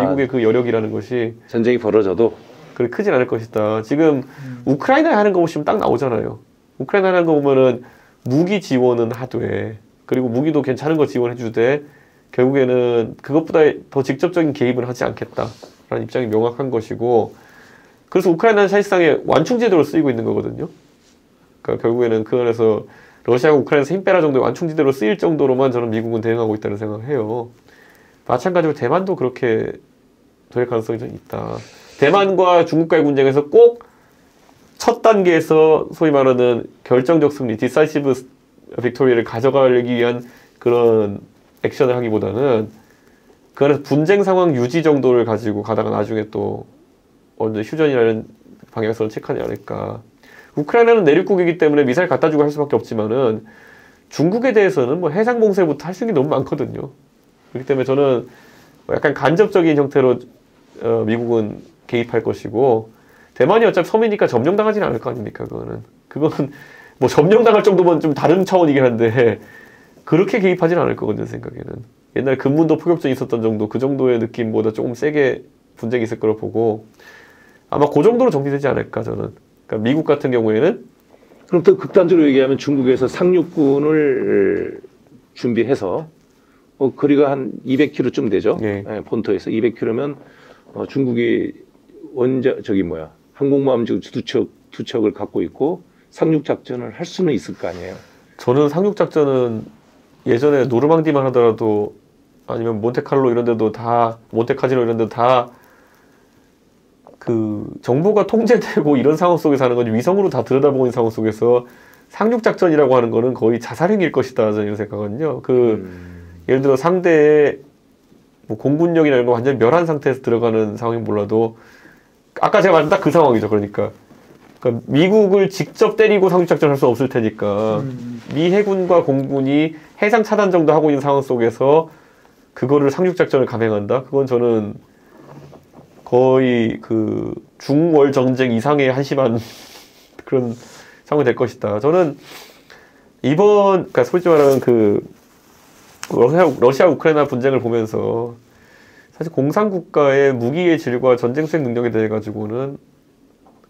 미국의 그 여력이라는 것이 전쟁이 벌어져도 그렇게 크진 않을 것이다. 지금 우크라이나에 하는 거 보시면 딱 나오잖아요. 우크라이나 하는 거 보면은 무기 지원은 하되 그리고 무기도 괜찮은 거 지원해 주되 결국에는 그것보다 더 직접적인 개입은 하지 않겠다라는 입장이 명확한 것이고 그래서 우크라이나는 사실상의 완충제도로 쓰이고 있는 거거든요. 그러니까 결국에는 그 안에서 러시아가 우크라이나에서 힘 빼라 정도의 완충지대로 쓰일 정도로만 저는 미국은 대응하고 있다는 생각을 해요. 마찬가지로 대만도 그렇게 될 가능성이 좀 있다. 대만과 중국과의 분쟁에서 꼭 첫 단계에서 소위 말하는 결정적 승리, 디사이시브 빅토리를 가져가기 위한 그런 액션을 하기보다는 그 안에서 분쟁 상황 유지 정도를 가지고 가다가 나중에 또 언제 휴전이라는 방향성을 체크하지 않을까. 우크라이나는 내륙국이기 때문에 미사일 갖다 주고 할 수밖에 없지만은 중국에 대해서는 뭐 해상 봉쇄부터 할 수 있는 게 너무 많거든요. 그렇기 때문에 저는 약간 간접적인 형태로 미국은 개입할 것이고 대만이 어차피 섬이니까 점령당하지는 않을 거 아닙니까? 그거는 뭐 점령당할 정도면 좀 다른 차원이긴 한데 그렇게 개입하지는 않을 거거든요. 생각에는 옛날 금문도 포격전이 있었던 정도 그 정도의 느낌보다 조금 세게 분쟁이 있을 거로 보고 아마 그 정도로 정리되지 않을까 저는. 그러니까 미국 같은 경우에는 그럼 또 극단적으로 얘기하면 중국에서 상륙군을 준비해서 거리가 한 200km쯤 되죠. 예. 네, 본토에서 200km면 중국이 항공모함 두 척을 갖고 있고 상륙 작전을 할 수는 있을 거 아니에요. 저는 상륙 작전은 예전에 노르망디만 하더라도 아니면 몬테카를로 이런 데도 다 몬테카지노 이런 데도 다 그 정보가 통제되고 이런 상황 속에서 하는 건지 위성으로 다 들여다보고 있는 상황 속에서 상륙 작전이라고 하는 거는 거의 자살행위일 것이다 저는 이런 생각하거든요. 예를 들어 상대의 뭐 공군력이나 이런 거 완전히 멸한 상태에서 들어가는 상황이 몰라도 아까 제가 말한 딱 그 상황이죠. 그러니까 미국을 직접 때리고 상륙 작전을 할 수 없을 테니까 미 해군과 공군이 해상 차단 정도 하고 있는 상황 속에서 그거를 상륙 작전을 감행한다. 그건 저는 거의 그 중월 전쟁 이상의 한심한 그런 상황이 될 것이다. 저는 그러니까 솔직히 말하면 그 러시아 우크라이나 분쟁을 보면서 사실 공산국가의 무기의 질과 전쟁 수행 능력에 대해 가지고는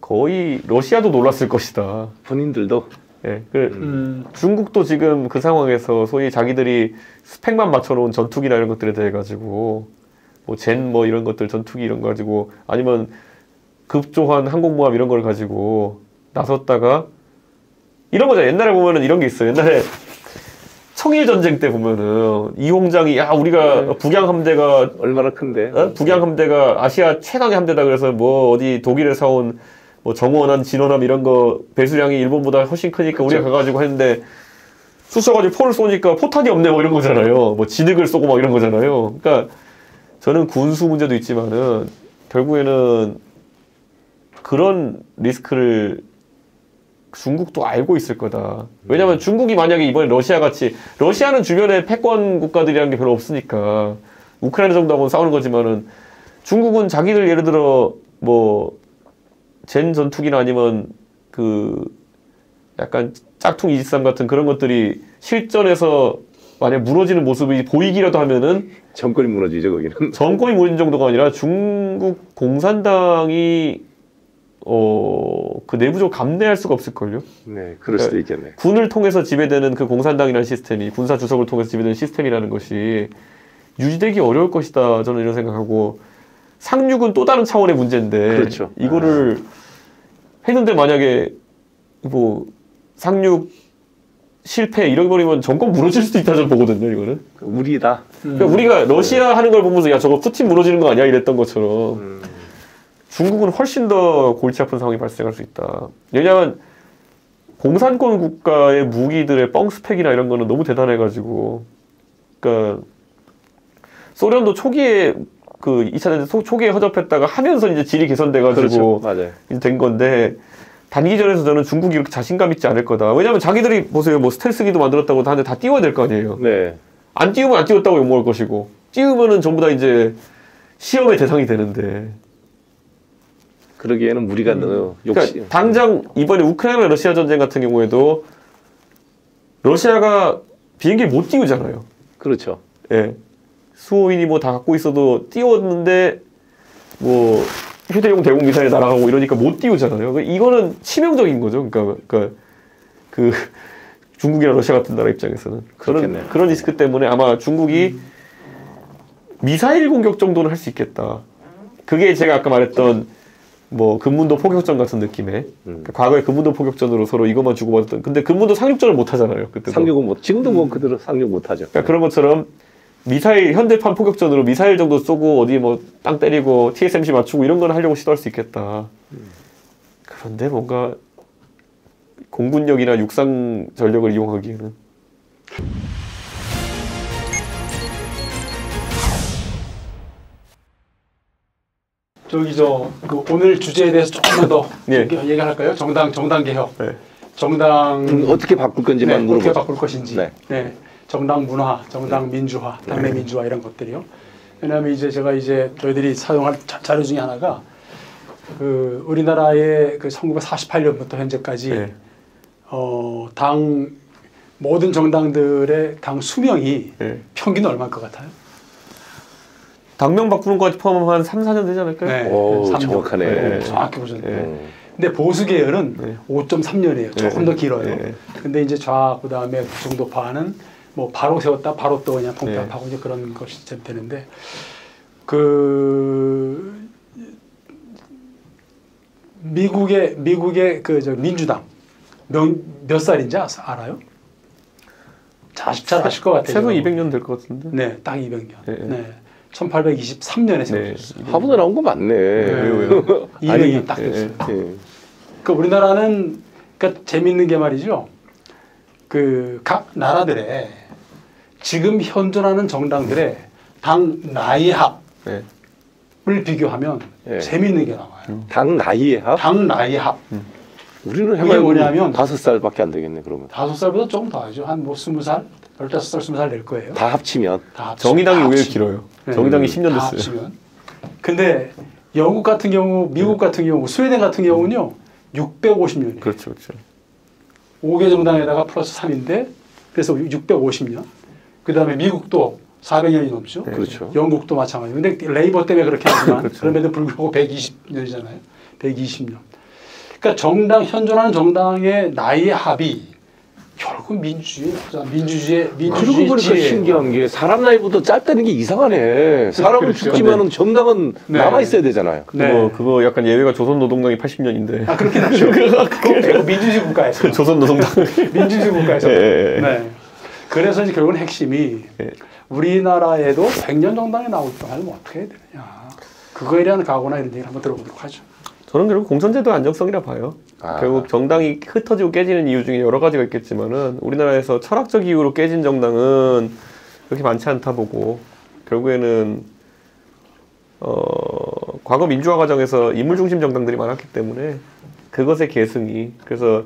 거의 러시아도 놀랐을 것이다. 본인들도. 예. 중국도 지금 그 상황에서 소위 자기들이 스펙만 맞춰놓은 전투기나 이런 것들에 대해 가지고 뭐 이런 것들 전투기 이런 거 가지고 아니면 급조한 항공모함 이런 걸 가지고 나섰다가 이런 거죠. 옛날에 보면은 이런 게 있어요. 옛날에 청일 전쟁 때 보면은 이홍장이 우리가 북양 함대가 얼마나 큰데? 북양 함대가 아시아 최강의 함대다 그래서 뭐 어디 독일에서 온 뭐 정원함, 진원함 이런 거 배수량이 일본보다 훨씬 크니까 우리가 가가지고 했는데 쑤셔가지고 포를 쏘니까 포탄이 없네 뭐 이런 거잖아요. 뭐 진흙을 쏘고 막 이런 거잖아요. 그러니까 저는 군수 문제도 있지만은 결국에는 그런 리스크를 중국도 알고 있을 거다. 왜냐면 중국이 만약에 이번에 러시아는 주변에 패권 국가들이라는 게 별로 없으니까 우크라이나 정도하고는 싸우는 거지만은 중국은 자기들 예를 들어 뭐 젠 전투기나 아니면 그 약간 짝퉁 23 같은 그런 것들이 실전에서 만약 무너지는 모습이 보이기라도 하면은 정권이 무너지죠 거기는. 정권이 무너진 정도가 아니라 중국 공산당이 그 내부적으로 감내할 수가 없을걸요? 네, 그럴 수도 있겠네. 군을 통해서 지배되는 그 공산당이라는 시스템이, 군사 주석을 통해서 지배되는 시스템이라는 것이 유지되기 어려울 것이다. 저는 이런 생각하고, 상륙은 또 다른 차원의 문제인데, 그렇죠. 이거를 했는데 만약에, 뭐, 상륙 실패, 이런 버리면 정권 무너질 수도 있다, 저는 보거든요, 이거는. 우리다. 그러니까 우리가 러시아 하는 걸 보면서, 야, 저거 푸틴 무너지는 거 아니야? 이랬던 것처럼. 중국은 훨씬 더 골치 아픈 상황이 발생할 수 있다. 왜냐하면 공산권 국가의 무기들의 뻥 스펙이나 이런 거는 너무 대단해가지고, 그러니까 소련도 초기에 그 2차 대전 초기에 허접했다가 하면서 이제 질이 개선돼가지고 그렇죠. 맞아요. 이제 된 건데, 단기전에서 저는 중국이 이렇게 자신감 있지 않을 거다. 왜냐면 자기들이 보세요, 뭐 스텔스기도 만들었다고 하는데 다 띄워야 될 거 아니에요. 네. 안 띄우면 안 띄웠다고 욕먹을 것이고, 띄우면은 전부 다 이제 시험의 대상이 되는데. 그러기에는 우리가 너무 욕심. 그러니까 당장 이번에 우크라이나 러시아 전쟁 같은 경우에도 러시아가 비행기 못 띄우잖아요. 그렇죠. 예. 수호인이 뭐 다 갖고 있어도 띄웠는데 뭐 휴대용 대공 미사일 날아가고 이러니까 못 띄우잖아요. 이거는 치명적인 거죠. 그러니까 그 중국이나 러시아 같은 나라 입장에서는 그런 리스크 때문에 아마 중국이 미사일 공격 정도는 할 수 있겠다. 그게 제가 아까 말했던 뭐 금문도 포격전 같은 느낌의 그러니까 과거의 금문도 포격전으로 서로 이것만 주고받았던. 근데 금문도 상륙전을 못 하잖아요. 그때 상륙은 못. 지금도 뭐 그대로 상륙 못 하죠. 그러니까 그런 것처럼 미사일 현대판 포격전으로 미사일 정도 쏘고 어디 뭐 땅 때리고 TSMC 맞추고 이런 건 하려고 시도할 수 있겠다. 그런데 뭔가 공군력이나 육상 전력을 이용하기에는 그 오늘 주제에 대해서 조금만 더 예. 얘기할까요? 정당 개혁. 네. 정당 어떻게 바꿀 건지만 어떻게 물어보죠. 바꿀 것인지. 네. 네. 정당 문화, 정당 민주화, 당내 민주화 이런 것들이요. 왜냐하면 이제 제가 저희들이 사용할 자료 중에 하나가 그 우리나라의 그 1948년부터 현재까지 네. 당 모든 정당들의 당 수명이 네. 평균 얼마일 것 같아요? 당명 바꾸는 거까지 포함하면 한 3, 4년 되지 않을까요? 네. 오, 3년. 정확하네. 네, 정확히 보셨네. 네. 근데 보수 계열은 네. 5.3년이에요. 조금 네. 더 길어요. 네. 근데 이제 좌 그다음에 중도파는 뭐 바로 세웠다 바로 또 그냥 봉합하고 이제 그런 것이 되는데 그 미국의 그 민주당 몇 살인지 알아요? 잘 아실 것 같아요. 최소 200년 될 것 같은데. 네, 딱 200년. 네. 네. 1823년에 세웠어요. 화분에 나온 거 맞네. 왜요? 200년 딱 됐어요. 그 우리나라는 그러니까 재밌는 게 말이죠. 그 각 나라들의 지금 현존하는 정당들의 당 나이 합을 비교하면 재밌는 게 나와요. 당 나이에 합? 당 나이 합. 우리는 그게 해봐야 뭐냐면 5살밖에 안 되겠네 그러면. 5살보다 조금 더 하죠. 한 뭐 20살, 15살, 20살 될 거예요. 다 합치면. 정의당이 다 오히려 합치면. 길어요. 네. 정의당이 10년 다 됐어요. 합치면. 근데 영국 같은 경우, 미국 같은 경우, 스웨덴 같은 경우는요. 650년이에요. 그렇죠. 5개 정당에다가 플러스 3인데 그래서 650년. 그다음에 미국도 400년이 넘죠. 네. 그렇죠. 영국도 마찬가지고. 근데 레이버 때문에 그렇게 하지만 그렇죠. 그럼에도 불구하고 120년이잖아요. 120년. 그러니까 현존하는 정당의 나이의 합이 결국 민주주의 그러고 보니까 지혜예요. 신기한 게 사람 나이보다 짧다는 게 이상하네. 사람은 그렇죠. 죽지만은 정당은 네. 남아 있어야 되잖아요. 네. 그거 약간 예외가 조선노동당이 80년인데. 아 그렇긴 하죠. 그건 대부분 민주주의 국가에서. 조선노동당. 민주주의 국가에서. 예. 네. 그래서 이제 결국은 핵심이 예. 우리나라에도 100년 정당이 나올 경우는 어떻게 해야 되느냐. 그거에 대한 각오나 이런 얘기를 한번 들어보도록 하죠. 저는 결국 공천제도 안정성이라 봐요. 결국 정당이 흩어지고 깨지는 이유 중에 여러 가지가 있겠지만은 우리나라에서 철학적 이유로 깨진 정당은 그렇게 많지 않다 보고 결국에는 과거 민주화 과정에서 인물 중심 정당들이 많았기 때문에 그것의 계승이 그래서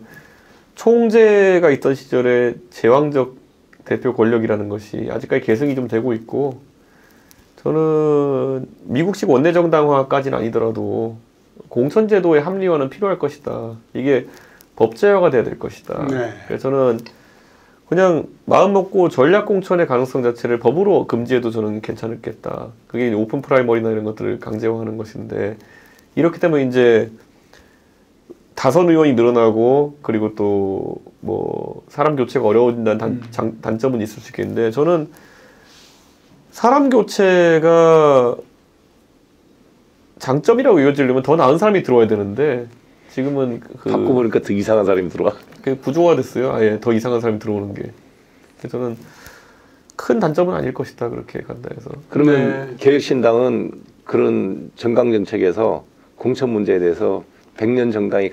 총재가 있던 시절에 제왕적 대표 권력이라는 것이 아직까지 계승이 좀 되고 있고 저는 미국식 원내 정당화까지는 아니더라도 공천제도의 합리화는 필요할 것이다. 이게 법제화가 돼야 될 것이다. 네. 그래서 저는 그냥 마음 먹고 전략 공천의 가능성 자체를 법으로 금지해도 저는 괜찮겠다. 그게 이제 오픈 프라이머리나 이런 것들을 강제화하는 것인데 이렇기 때문에 이제 다선 의원이 늘어나고 그리고 또 뭐 사람 교체가 어려워진다는 단점은 있을 수 있겠는데 저는 사람 교체가 장점이라고 이어지려면 더 나은 사람이 들어와야 되는데 지금은 바꿔보니까 더 이상한 사람이 들어와. 그 구조가 됐어요. 아예 더 이상한 사람이 들어오는 게. 그래서 저는 큰 단점은 아닐 것이다 그렇게 간다 해서. 그러면 개혁신당은 그런 정강 정책에서 공천 문제에 대해서 100년 정당이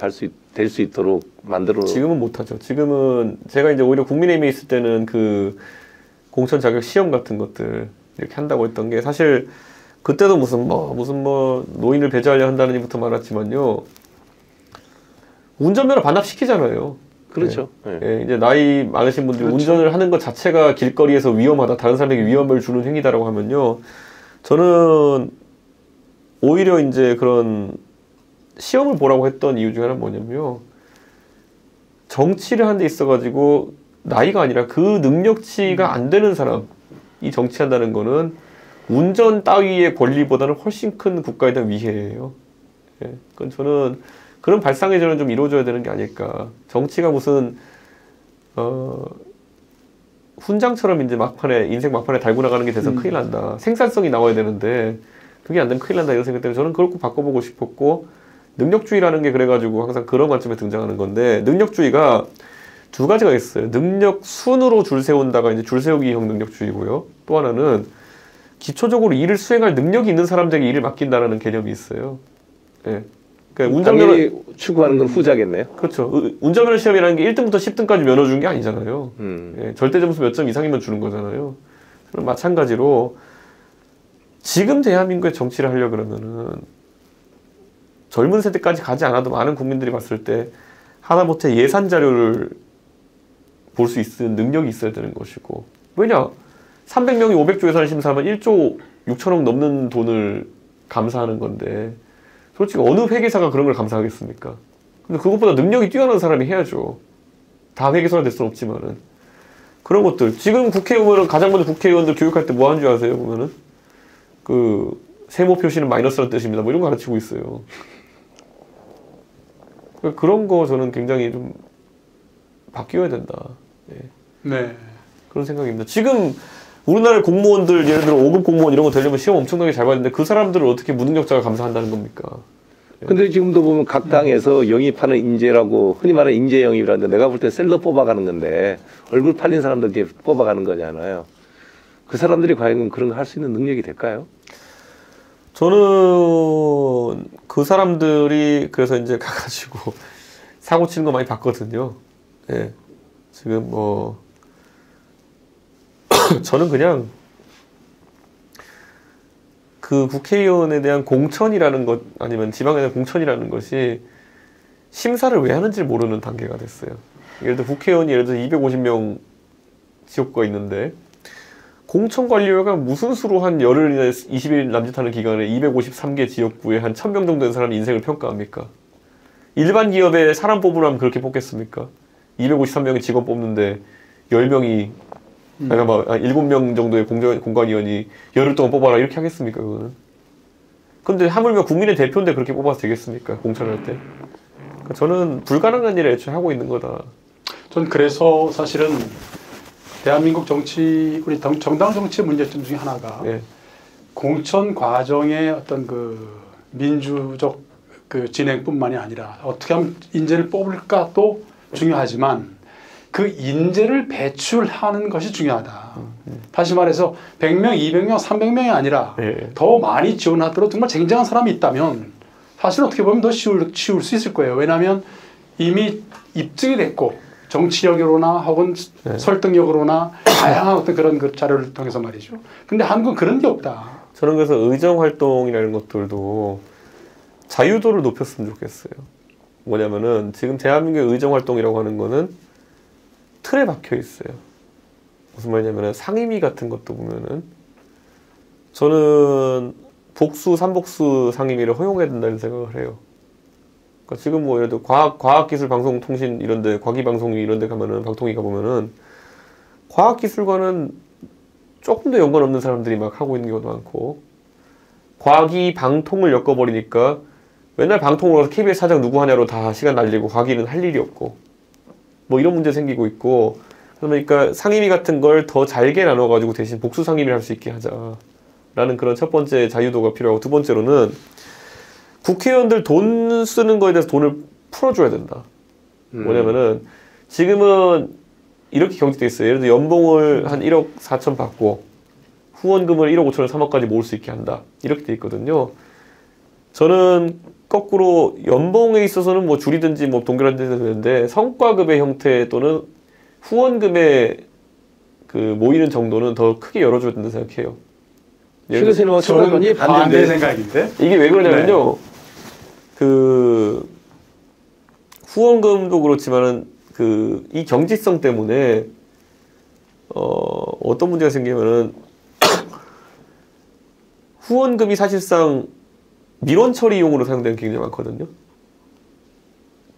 될 수 있도록 만들어. 지금은 못하죠. 지금은 제가 이제 오히려 국민의힘에 있을 때는 그 공천 자격 시험 같은 것들 이렇게 한다고 했던 게 사실 그때도 무슨 뭐 노인을 배제하려 한다는 얘기부터 많았지만요. 운전면허 반납시키잖아요. 그렇죠. 예. 예. 예, 이제 나이 많으신 분들이 그렇죠. 운전을 하는 것 자체가 길거리에서 위험하다, 다른 사람에게 위험을 주는 행위다라고 하면요. 저는 오히려 이제 그런 시험을 보라고 했던 이유 중에 하나는 뭐냐면요. 정치를 하는 데 있어가지고 나이가 아니라 그 능력치가 안 되는 사람이 정치한다는 거는 운전 따위의 권리보다는 훨씬 큰 국가에 대한 위해예요. 예. 그건 저는 그런 발상이 저는 좀 이루어져야 되는 게 아닐까. 정치가 무슨 훈장처럼 이제 막판에 인생 막판에 달고 나가는 게 돼서 큰일 난다. 생산성이 나와야 되는데 그게 안 되면 큰일 난다 이런 생각 때문에 저는 그걸 꼭 바꿔보고 싶었고 능력주의라는 게 그래가지고 항상 그런 관점에 등장하는 건데 능력주의가 두 가지가 있어요. 능력 순으로 줄 세운다가 이제 줄 세우기형 능력주의고요. 또 하나는 기초적으로 일을 수행할 능력이 있는 사람들에게 일을 맡긴다라는 개념이 있어요. 예. 그러니까 운전면허 추구하는 건 후자겠네요. 그렇죠. 운전면허 시험이라는 게 1등부터 10등까지 면허 주는 게 아니잖아요. 예, 절대 점수 몇 점 이상이면 주는 거잖아요. 그럼 마찬가지로 지금 대한민국의 정치를 하려 그러면은 젊은 세대까지 가지 않아도 많은 국민들이 봤을 때 하다못해 예산 자료를 볼 수 있는 능력이 있어야 되는 것이고 왜냐 300명이 500조 예산을 심사하면 1조 6천억 넘는 돈을 감사하는 건데 솔직히 어느 회계사가 그런 걸 감사하겠습니까? 근데 그것보다 능력이 뛰어난 사람이 해야죠. 다 회계사가 될 수는 없지만은 그런 것들 지금 국회의원은 가장 먼저 국회의원들 교육할 때 뭐 하는 줄 아세요? 보면은 그 세모 표시는 마이너스라는 뜻입니다. 뭐 이런 거 가르치고 있어요. 그런 거 저는 굉장히 좀 바뀌어야 된다. 예. 네. 그런 생각입니다. 지금 우리나라 공무원들 예를 들어 5급 공무원 이런 거 되려면 시험 엄청나게 잘 봤는데 그 사람들을 어떻게 무능력자가 감사한다는 겁니까? 근데 지금도 보면 각 당에서 영입하는 인재라고 흔히 말하는 인재 영입이라는데 내가 볼 때 셀러 뽑아가는 건데 얼굴 팔린 사람들 뒤에 뽑아가는 거잖아요. 그 사람들이 과연 그런 거 할 수 있는 능력이 될까요? 저는 그 사람들이 그래서 이제 가가지고 사고 치는 거 많이 봤거든요. 예. 지금 뭐 저는 그냥 그 국회의원에 대한 공천이라는 것 아니면 지방에 대한 공천이라는 것이 심사를 왜 하는지를 모르는 단계가 됐어요. 예를 들어 국회의원이 예를 들어 250명 지역구가 있는데 공천관리위가 무슨 수로 한 열흘이나 20일 남짓하는 기간에 253개 지역구에 한 1000명 정도 된 사람의 인생을 평가합니까? 일반 기업에 사람 뽑으라면 그렇게 뽑겠습니까? 253명의 직원 뽑는데 10명이 막 7명 정도의 공관위원이 열흘 동안 뽑아라 이렇게 하겠습니까? 그거는. 근데 하물며 국민의 대표인데 그렇게 뽑아서 되겠습니까? 공천할 때. 그러니까 저는 불가능한 일을 애초에 하고 있는 거다. 전 그래서 사실은 대한민국 정치, 우리 정당 정치 문제점 중에 하나가 예. 공천 과정의 어떤 그 민주적 그 진행뿐만이 아니라 어떻게 하면 인재를 뽑을까도 중요하지만 그 인재를 배출하는 것이 중요하다. 다시 말해서 100명, 200명, 300명이 아니라 예. 더 많이 지원하도록 정말 쟁쟁한 사람이 있다면 사실 어떻게 보면 더 쉬울 수 있을 거예요. 왜냐하면 이미 입증이 됐고 정치력으로나 혹은 설득력으로나 다양한 어떤 그런 그 자료를 통해서 말이죠. 근데 한국은 그런 게 없다. 저는 그래서 의정활동이라는 것들도 자유도를 높였으면 좋겠어요. 뭐냐면은 지금 대한민국의 의정활동이라고 하는 거는 틀에 박혀 있어요. 무슨 말이냐면은 상임위 같은 것도 보면은 저는 복수, 삼복수 상임위를 허용해야 된다는 생각을 해요. 그러니까 지금 뭐 예를 들어 과학기술, 방송통신 이런데 과기방송위 이런데 가면은 방통위 가보면은 과학기술과는 조금 더 연관 없는 사람들이 막 하고 있는 경우도 많고 과기 방통을 엮어버리니까 맨날 방통으로 가서 KBS 사장 누구 하냐로 다 시간 날리고 과기는 할 일이 없고 뭐 이런 문제 생기고 있고 그러니까 상임위 같은 걸 더 잘게 나눠가지고 대신 복수 상임위를 할 수 있게 하자라는 그런 첫 번째 자유도가 필요하고 두 번째로는 국회의원들 돈 쓰는 거에 대해서 돈을 풀어줘야 된다. 뭐냐면은 지금은 이렇게 경직돼 있어요. 예를 들어 연봉을 한 1억 4천 받고 후원금을 1억 5천을 3억까지 모을 수 있게 한다. 이렇게 돼 있거든요. 저는 거꾸로 연봉에 있어서는 뭐 줄이든지 뭐 동결하든지 되는데 성과급의 형태 또는 후원금의 그 모이는 정도는 더 크게 열어줘야 된다고 생각해요. 최근 시네마 저는 반대 반대 생각인데. 이게 왜 그러냐면요. 그 후원금도 그렇지만은 그 이 경직성 때문에 어떤 문제가 생기면은 후원금이 사실상 민원 처리용으로 사용되는 게 굉장히 많거든요.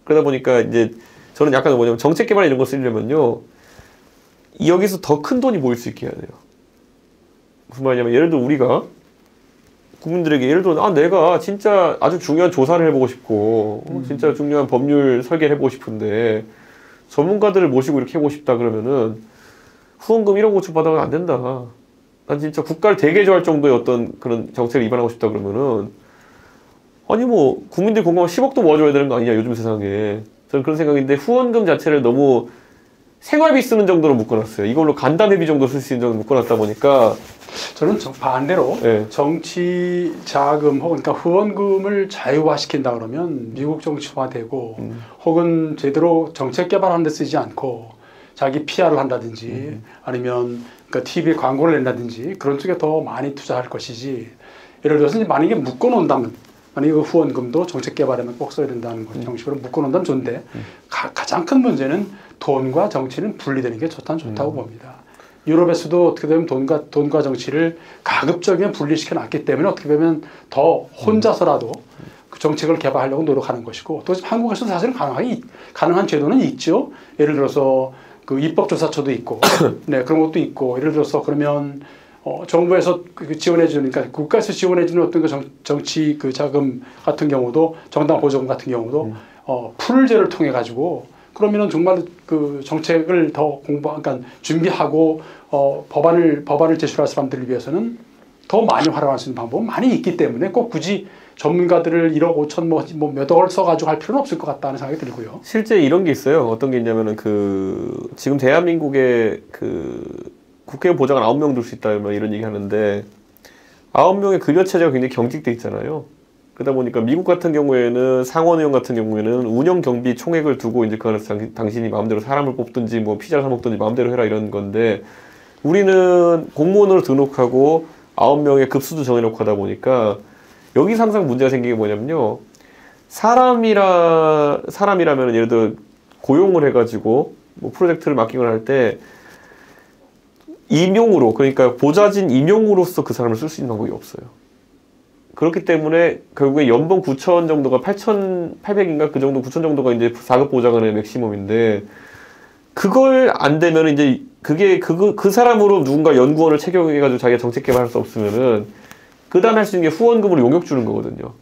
그러다 보니까 이제 저는 약간 뭐냐면 정책 개발 이런 거 쓰려면요. 여기서 더 큰 돈이 모일 수 있게 해야 돼요. 무슨 말이냐면 예를 들어 우리가 국민들에게 예를 들어 내가 진짜 아주 중요한 조사를 해보고 싶고 진짜 중요한 법률 설계를 해보고 싶은데 전문가들을 모시고 이렇게 해보고 싶다 그러면은 후원금 1억 5천 받아가면 안 된다. 난 진짜 국가를 대개조할 정도의 어떤 그런 정책을 입안하고 싶다 그러면은 아니 뭐 국민들이 공감하면 10억도 모아줘야 되는 거 아니냐 요즘 세상에. 저는 그런 생각인데 후원금 자체를 너무 생활비 쓰는 정도로 묶어놨어요. 이걸로 간담회비 정도 쓸 수 있는 정도로 묶어놨다 보니까 저는 반대로 네. 정치 자금 혹은 그러니까 후원금을 자유화시킨다 그러면 미국 정치화되고 혹은 제대로 정책 개발하는 데 쓰지 않고 자기 PR을 한다든지 아니면 그러니까 TV에 광고를 낸다든지 그런 쪽에 더 많이 투자할 것이지. 예를 들어서 만약에 묶어놓는다면 만약에 그 후원금도 정책 개발에만 꼭 써야 된다는 것 형식으로 묶어놓는다면 좋은데 가장 큰 문제는 돈과 정치는 분리되는 게 좋다고 봅니다. 유럽에서도 어떻게 보면 돈과 정치를 가급적이면 분리시켜 놨기 때문에 어떻게 보면 더 혼자서라도 그 정책을 개발하려고 노력하는 것이고 또 한국에서도 사실 가능한 제도는 있죠. 예를 들어서 그 입법조사처도 있고 네, 그런 것도 있고 예를 들어서 그러면 정부에서 지원해 주니까 국가에서 지원해 주는 어떤 그 정치 그 자금 같은 경우도 정당 보조금 같은 경우도 풀제를 통해 가지고 그러면은 정말 그 정책을 더 그러니까 준비하고 법안을 제출할 사람들을 위해서는 더 많이 활용할 수 있는 방법은 많이 있기 때문에 꼭 굳이 전문가들을 1억 5천 뭐 몇 억을 써가지고 할 필요는 없을 것 같다는 생각이 들고요. 실제 이런 게 있어요. 어떤 게 있냐면은 그 지금 대한민국의 그 국회의원 보좌관 9명 둘 수 있다 이런 얘기 하는데 9명의 급여 체제가 굉장히 경직돼 있잖아요. 그러다 보니까 미국 같은 경우에는 상원 의원 같은 경우에는 운영 경비 총액을 두고 이제 그 안에서 당신이 마음대로 사람을 뽑든지 뭐 피자를 사 먹든지 마음대로 해라 이런 건데 우리는 공무원으로 등록하고 9명의 급수도 정해놓고 하다 보니까 여기서 항상 문제가 생기는 게 뭐냐면요. 사람이라면 예를 들어 고용을 해가지고 뭐 프로젝트를 맡기거나 할 때 임용으로 그러니까 보좌진 임용으로서 그 사람을 쓸 수 있는 방법이 없어요. 그렇기 때문에 결국에 연봉 9천 정도가 8,800인가 그 정도 9천 정도가 이제 4급 보좌관의 맥시멈인데 그걸 안 되면 이제 그게 그 사람으로 누군가 연구원을 채용해가지고 자기가 정책 개발할 수 없으면은 그 다음에 할 수 있는 게 후원금으로 용역 주는 거거든요.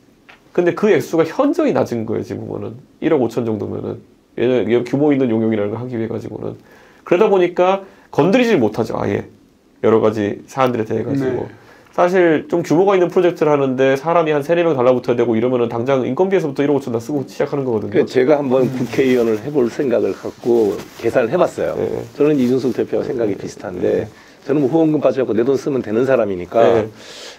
근데 그 액수가 현저히 낮은 거예요, 지금 보면은. 1억 5천 정도면은. 얘는 규모 있는 용역이라는 걸 하기 위해 가지고는. 그러다 보니까 건드리질 못하죠, 아예. 여러 가지 사안들에 대해 가지고. 네. 사실 좀 규모가 있는 프로젝트를 하는데 사람이 한 3-4명 달라붙어야 되고 이러면은 당장 인건비에서부터 1억 5천 다 쓰고 시작하는 거거든요. 그러니까 제가 한번 국회의원을 해볼 생각을 갖고 계산을 해봤어요. 네. 저는 이준석 대표와 생각이 비슷한데 저는 뭐 후원금 받지 않고 내 돈 쓰면 되는 사람이니까 네.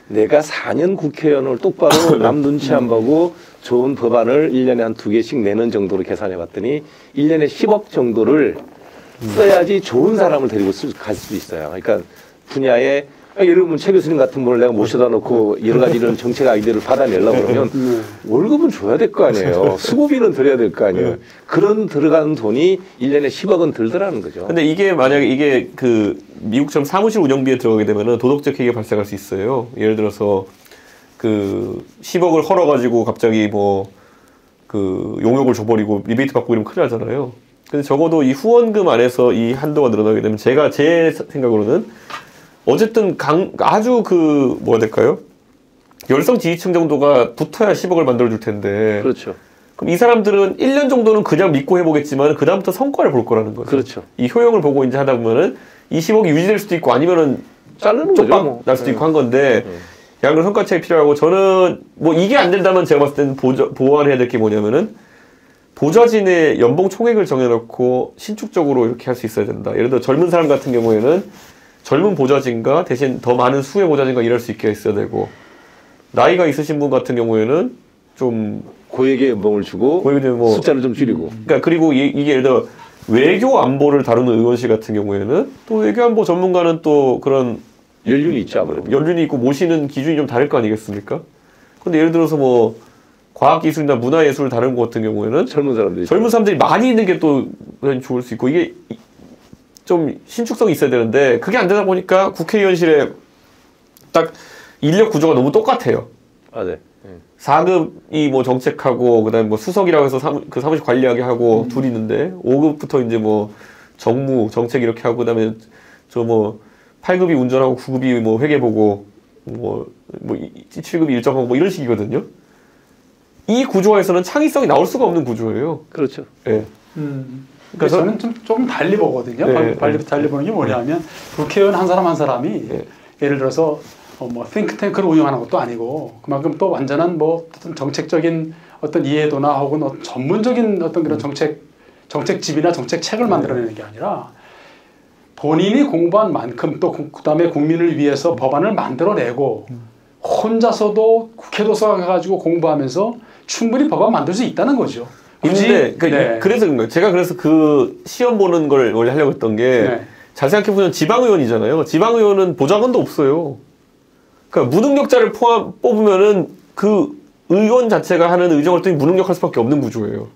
내가 4년 국회의원을 똑바로 남 눈치 안 보고 좋은 법안을 1년에 한 2개씩 내는 정도로 계산해 봤더니 1년에 10억 정도를 써야지 좋은 사람을 데리고 갈 수 있어요. 그러니까 분야에 예를 들면 최 교수님 같은 분을 내가 모셔다 놓고 여러 가지 이런 정책 아이디어를 받아내려고 그러면 월급은 줘야 될 거 아니에요. 수고비는 들여야 될 거 아니에요. 그런 들어가는 돈이 1년에 10억은 들더라는 거죠. 근데 이게 만약에 이게 그 미국처럼 사무실 운영비에 들어가게 되면은 도덕적 해이가 발생할 수 있어요. 예를 들어서 그 10억을 헐어가지고 갑자기 뭐 그 용역을 줘버리고 리베이트 받고 이러면 큰일 나잖아요. 근데 적어도 이 후원금 안에서 이 한도가 늘어나게 되면 제 생각으로는 어쨌든 아주 그 뭐가 될까요? 열성 지지층 정도가 붙어야 10억을 만들어줄 텐데. 그렇죠. 그럼 이 사람들은 1년 정도는 그냥 믿고 해보겠지만 그 다음부터 성과를 볼 거라는 거죠. 그렇죠. 이 효용을 보고 이제 하다 보면은 이 10억이 유지될 수도 있고 아니면은 자르는 거죠. 쪽박 날 수도 있고 한 건데 양으로 성과차이 필요하고 저는 뭐 이게 안 된다면 제가 봤을 때는 보완해야 될 게 뭐냐면은 보좌진의 연봉 총액을 정해놓고 신축적으로 이렇게 할 수 있어야 된다. 예를 들어 젊은 사람 같은 경우에는 젊은 보좌진과 대신 더 많은 수의 보좌진과 일할 수 있게 있어야 되고 나이가 있으신 분 같은 경우에는 좀 고액의 연봉을 주고 고액의 뭐 숫자를 좀 줄이고. 그러니까 그리고 이게 예를 들어 외교 안보를 다루는 의원실 같은 경우에는 또 외교 안보 전문가는 또 그런 연륜이 있죠, 아무래도. 연륜이 있고 모시는 기준이 좀 다를 거 아니겠습니까? 근데 예를 들어서 뭐 과학기술이나 문화예술을 다루는 것 같은 경우에는 젊은 사람들이 많이 있는 게 또 좋을 수 있고 이게 좀 신축성이 있어야 되는데 그게 안 되다 보니까 국회의원실에 딱 인력 구조가 너무 똑같아요. 아, 네. 4급이 뭐 정책하고 그다음에 뭐 수석이라고 해서 그 사무실 관리하게 하고 둘이 있는데 5급부터 이제 뭐 정무 정책 이렇게 하고 그다음에 저 뭐 8급이 운전하고 9급이 뭐 회계 보고 뭐 7급이 일정하고 뭐 이런 식이거든요. 이 구조에서는 창의성이 나올 수가 없는 구조예요. 그렇죠. 예. 그러니까 저는 좀 달리 보거든요. 달리 보는 게 뭐냐면 국회의원 한 사람 한 사람이 예를 들어서 뭐 싱크탱크를 운영하는 것도 아니고 그만큼 또 완전한 뭐 어떤 정책적인 어떤 이해도나 혹은 전문적인 어떤 그런 정책집이나 정책책을 만들어내는 게 아니라 본인이 공부한 만큼 또 그다음에 국민을 위해서 법안을 만들어내고 혼자서도 국회 도서관 가가지고 공부하면서 충분히 법안 만들 수 있다는 거죠. 근데 그래서 그런 거예요. 제가 그래서 그 시험 보는 걸 원래 하려고 했던 게 잘 생각해보면 지방의원이잖아요. 지방의원은 보좌관도 없어요. 그러니까 무능력자를 뽑으면은 그 의원 자체가 하는 의정활동이 무능력할 수밖에 없는 구조예요.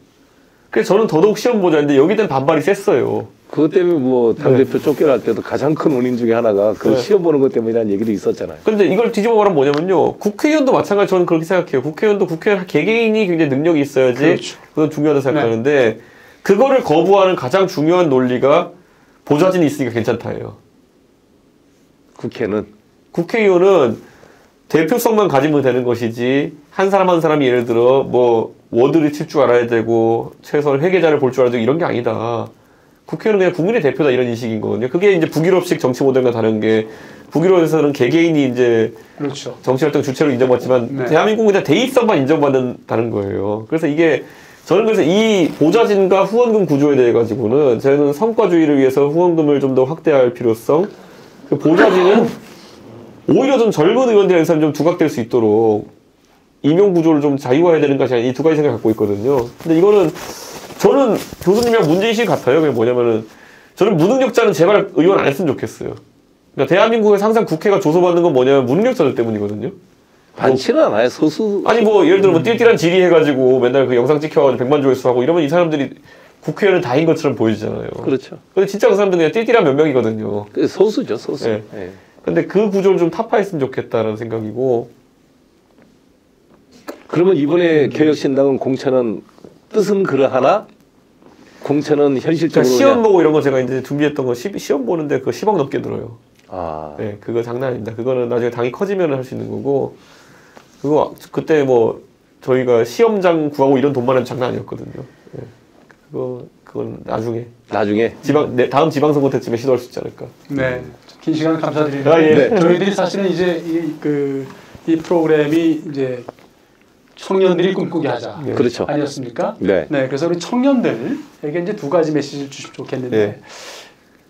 그래서 저는 더더욱 시험 보자는데 여기에 대한 반발이 셌어요. 그것 때문에 뭐 당대표 쫓겨날 때도 가장 큰 원인 중에 하나가 그 시험 보는 것 때문이라는 얘기도 있었잖아요. 근데 이걸 뒤집어 말하면 뭐냐면요. 국회의원도 마찬가지 저는 그렇게 생각해요. 국회의원도 국회의원 개개인이 굉장히 능력이 있어야지 그렇죠. 그건 중요하다고 생각하는데 그거를 거부하는 가장 중요한 논리가 보좌진이 있으니까 괜찮다예요. 국회의원은 대표성만 가지면 되는 것이지 한 사람 한 사람이 예를 들어 뭐 워드를 칠 줄 알아야 되고 최소한 회계자를 볼 줄 알아야 되고 이런 게 아니다. 국회의원은 그냥 국민의 대표다 이런 인식인 거거든요. 그게 이제 북유럽식 정치 모델과 다른 게 북유럽에서는 개개인이 이제 그렇죠. 정치활동 주체로 인정받지만 대한민국은 그냥 대의성만 인정받는다는 거예요. 그래서 이게 저는 그래서 이 보좌진과 후원금 구조에 대해 가지고는 저는 성과주의를 위해서 후원금을 좀 더 확대할 필요성. 그 보좌진은 오히려 좀 젊은 의원들에서 좀 두각될 수 있도록 임용 구조를 좀 자유화해야 되는 것이 아니라 이 두 가지 생각을 갖고 있거든요. 근데 이거는 저는 교수님이랑 문제의식이 같아요. 그게 뭐냐면은 저는 무능력자는 제발 의원 안 했으면 좋겠어요. 그러니까 대한민국에서 항상 국회가 조소받는 건 뭐냐면 무능력자들 때문이거든요. 많지는 않아요. 소수. 아니 뭐 예를 들어 뭐 띨띨한 질의 해가지고 맨날 그 영상 찍혀가지고 100만 조회수 하고 이러면 이 사람들이 국회의원은 다인 것처럼 보이잖아요. 그렇죠. 근데 진짜 그 사람들은 그냥 띨띨한 몇 명이거든요. 소수죠, 소수. 네. 근데 그 구조를 좀 타파했으면 좋겠다는 생각이고. 그러면 이번에 개혁신당은 공천은 뜻은 그러하나 공천은 현실적으로 그러니까 시험 보고 이런 거 제가 이제 준비했던 거 시험 보는데 그거 10억 넘게 들어요. 네, 그거 장난 아닙니다. 그거는 나중에 당이 커지면 할 수 있는 거고. 그거 그때 뭐 저희가 시험장 구하고 이런 돈만 하면 장난 아니었거든요. 네. 그건 나중에 다음 지방선거 때쯤에 시도할 수 있지 않을까. 네, 긴 시간 감사드립니다. 저희들이 사실은 이제 이 프로그램이 이제 청년들이 꿈꾸게 하자. 그렇죠. 아니었습니까? 네. 그래서 우리 청년들에게 이제 두 가지 메시지를 주시면 좋겠는데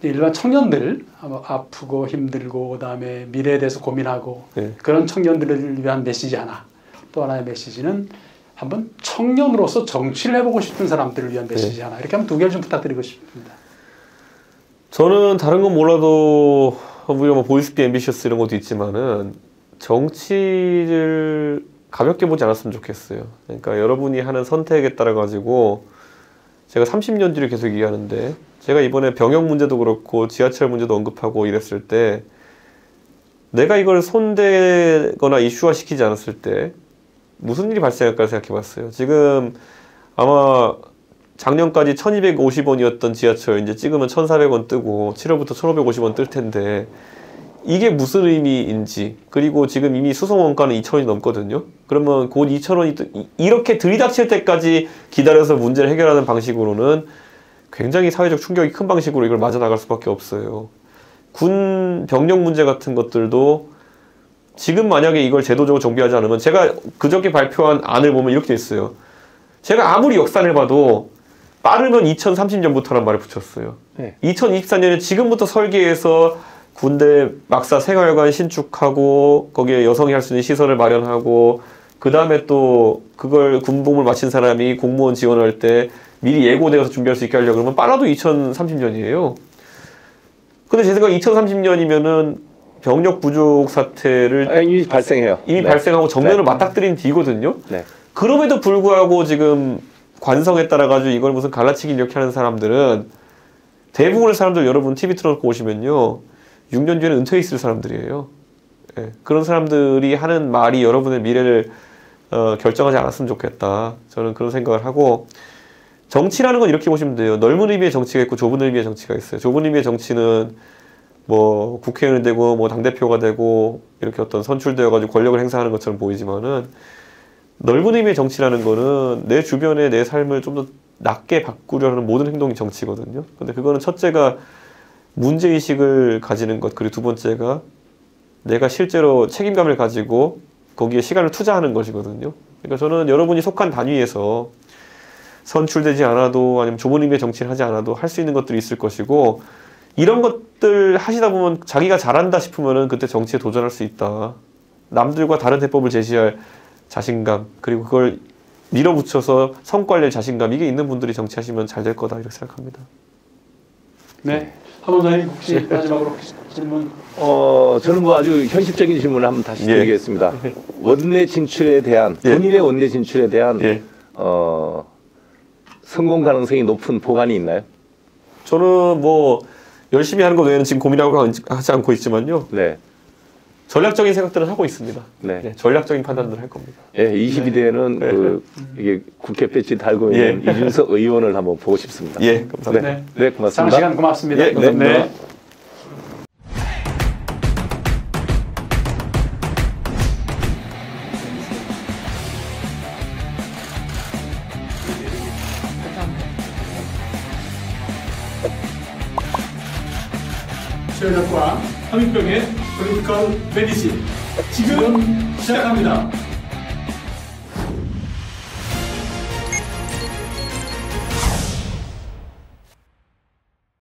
일반 청년들 아프고 힘들고 그다음에 미래에 대해서 고민하고 그런 청년들을 위한 메시지 하나. 또 하나의 메시지는 한번 청년으로서 정치를 해보고 싶은 사람들을 위한 메시지 하나. 이렇게 하면 두 개를 좀 부탁드리고 싶습니다. 저는 다른 건 몰라도 우리가 뭐 보이스피 앰비셔스 이런 것도 있지만은 정치를 가볍게 보지 않았으면 좋겠어요. 그러니까 여러분이 하는 선택에 따라 가지고 제가 30년 뒤를 계속 얘기하는데 제가 이번에 병역 문제도 그렇고 지하철 문제도 언급하고 이랬을 때 내가 이걸 손대거나 이슈화 시키지 않았을 때 무슨 일이 발생할까 생각해 봤어요. 지금 아마 작년까지 1250원이었던 지하철 이제 찍으면 1400원 뜨고 7월부터 1550원 뜰 텐데 이게 무슨 의미인지 그리고 지금 이미 수송원가는 2000원이 넘거든요. 그러면 곧 2000원이 이렇게 들이닥칠 때까지 기다려서 문제를 해결하는 방식으로는 굉장히 사회적 충격이 큰 방식으로 이걸 맞아 나갈 수밖에 없어요. 군 병력 문제 같은 것들도 지금 만약에 이걸 제도적으로 정비하지 않으면 제가 그저께 발표한 안을 보면 이렇게 돼 있어요. 제가 아무리 역산을 봐도 빠르면 2030년부터란 말을 붙였어요. 2024년에 지금부터 설계해서 군대 막사 생활관 신축하고 거기에 여성이 할 수 있는 시설을 마련하고 그 다음에 또 그걸 군복무를 마친 사람이 공무원 지원을 할 때 미리 예고되어서 준비할 수 있게 하려고 그러면 빨라도 2030년이에요. 근데 제 생각에 2030년이면은 병력 부족 사태를 이미 발생해요. 이미 네. 발생하고 정면을 네. 맞닥뜨린 뒤거든요. 네. 그럼에도 불구하고 지금 관성에 따라가지고 이걸 무슨 갈라치기 이렇게 하는 사람들은 대부분의 사람들 여러분 TV 틀어놓고 오시면요. 6년 뒤에는 은퇴해 있을 사람들이에요. 예, 그런 사람들이 하는 말이 여러분의 미래를 결정하지 않았으면 좋겠다. 저는 그런 생각을 하고 정치라는 건 이렇게 보시면 돼요. 넓은 의미의 정치가 있고 좁은 의미의 정치가 있어요. 좁은 의미의 정치는 뭐 국회의원이 되고 뭐 당대표가 되고 이렇게 어떤 선출되어가지고 권력을 행사하는 것처럼 보이지만은 넓은 의미의 정치라는 거는 내 주변의 내 삶을 좀 더 낫게 바꾸려는 모든 행동이 정치거든요. 근데 그거는 첫째가 문제의식을 가지는 것, 그리고 두 번째가 내가 실제로 책임감을 가지고 거기에 시간을 투자하는 것이거든요. 그러니까 저는 여러분이 속한 단위에서 선출되지 않아도 아니면 좁은 의미의 정치를 하지 않아도 할 수 있는 것들이 있을 것이고 이런 것들 하시다 보면 자기가 잘한다 싶으면은 그때 정치에 도전할 수 있다. 남들과 다른 대법을 제시할 자신감 그리고 그걸 밀어붙여서 성과를 낼 자신감 이게 있는 분들이 정치하시면 잘 될 거다 이렇게 생각합니다. 네. 한원장님 혹시 마지막으로 질문? 저는 뭐 아주 현실적인 질문을 한번 다시 예. 드리겠습니다. 원내 진출에 대한 본인의 원내 진출에 대한 예. 성공 가능성이 높은 보관이 있나요? 저는 뭐 열심히 하는 것 외에는 지금 고민하고 하지 않고 있지만요. 네. 전략적인 생각들은 하고 있습니다. 네. 네, 전략적인 판단들을 할 겁니다. 예, 22대에는 이게 국회 배지 달고 있는 이준석 의원을 한번 보고 싶습니다. 예, 감사합니다. 네. 네, 상 고맙습니다. 시간 고맙습니다. 예, 감사합니다. 네. 최연학과 함익병의 폴리티컬 메디신 지금 시작합니다.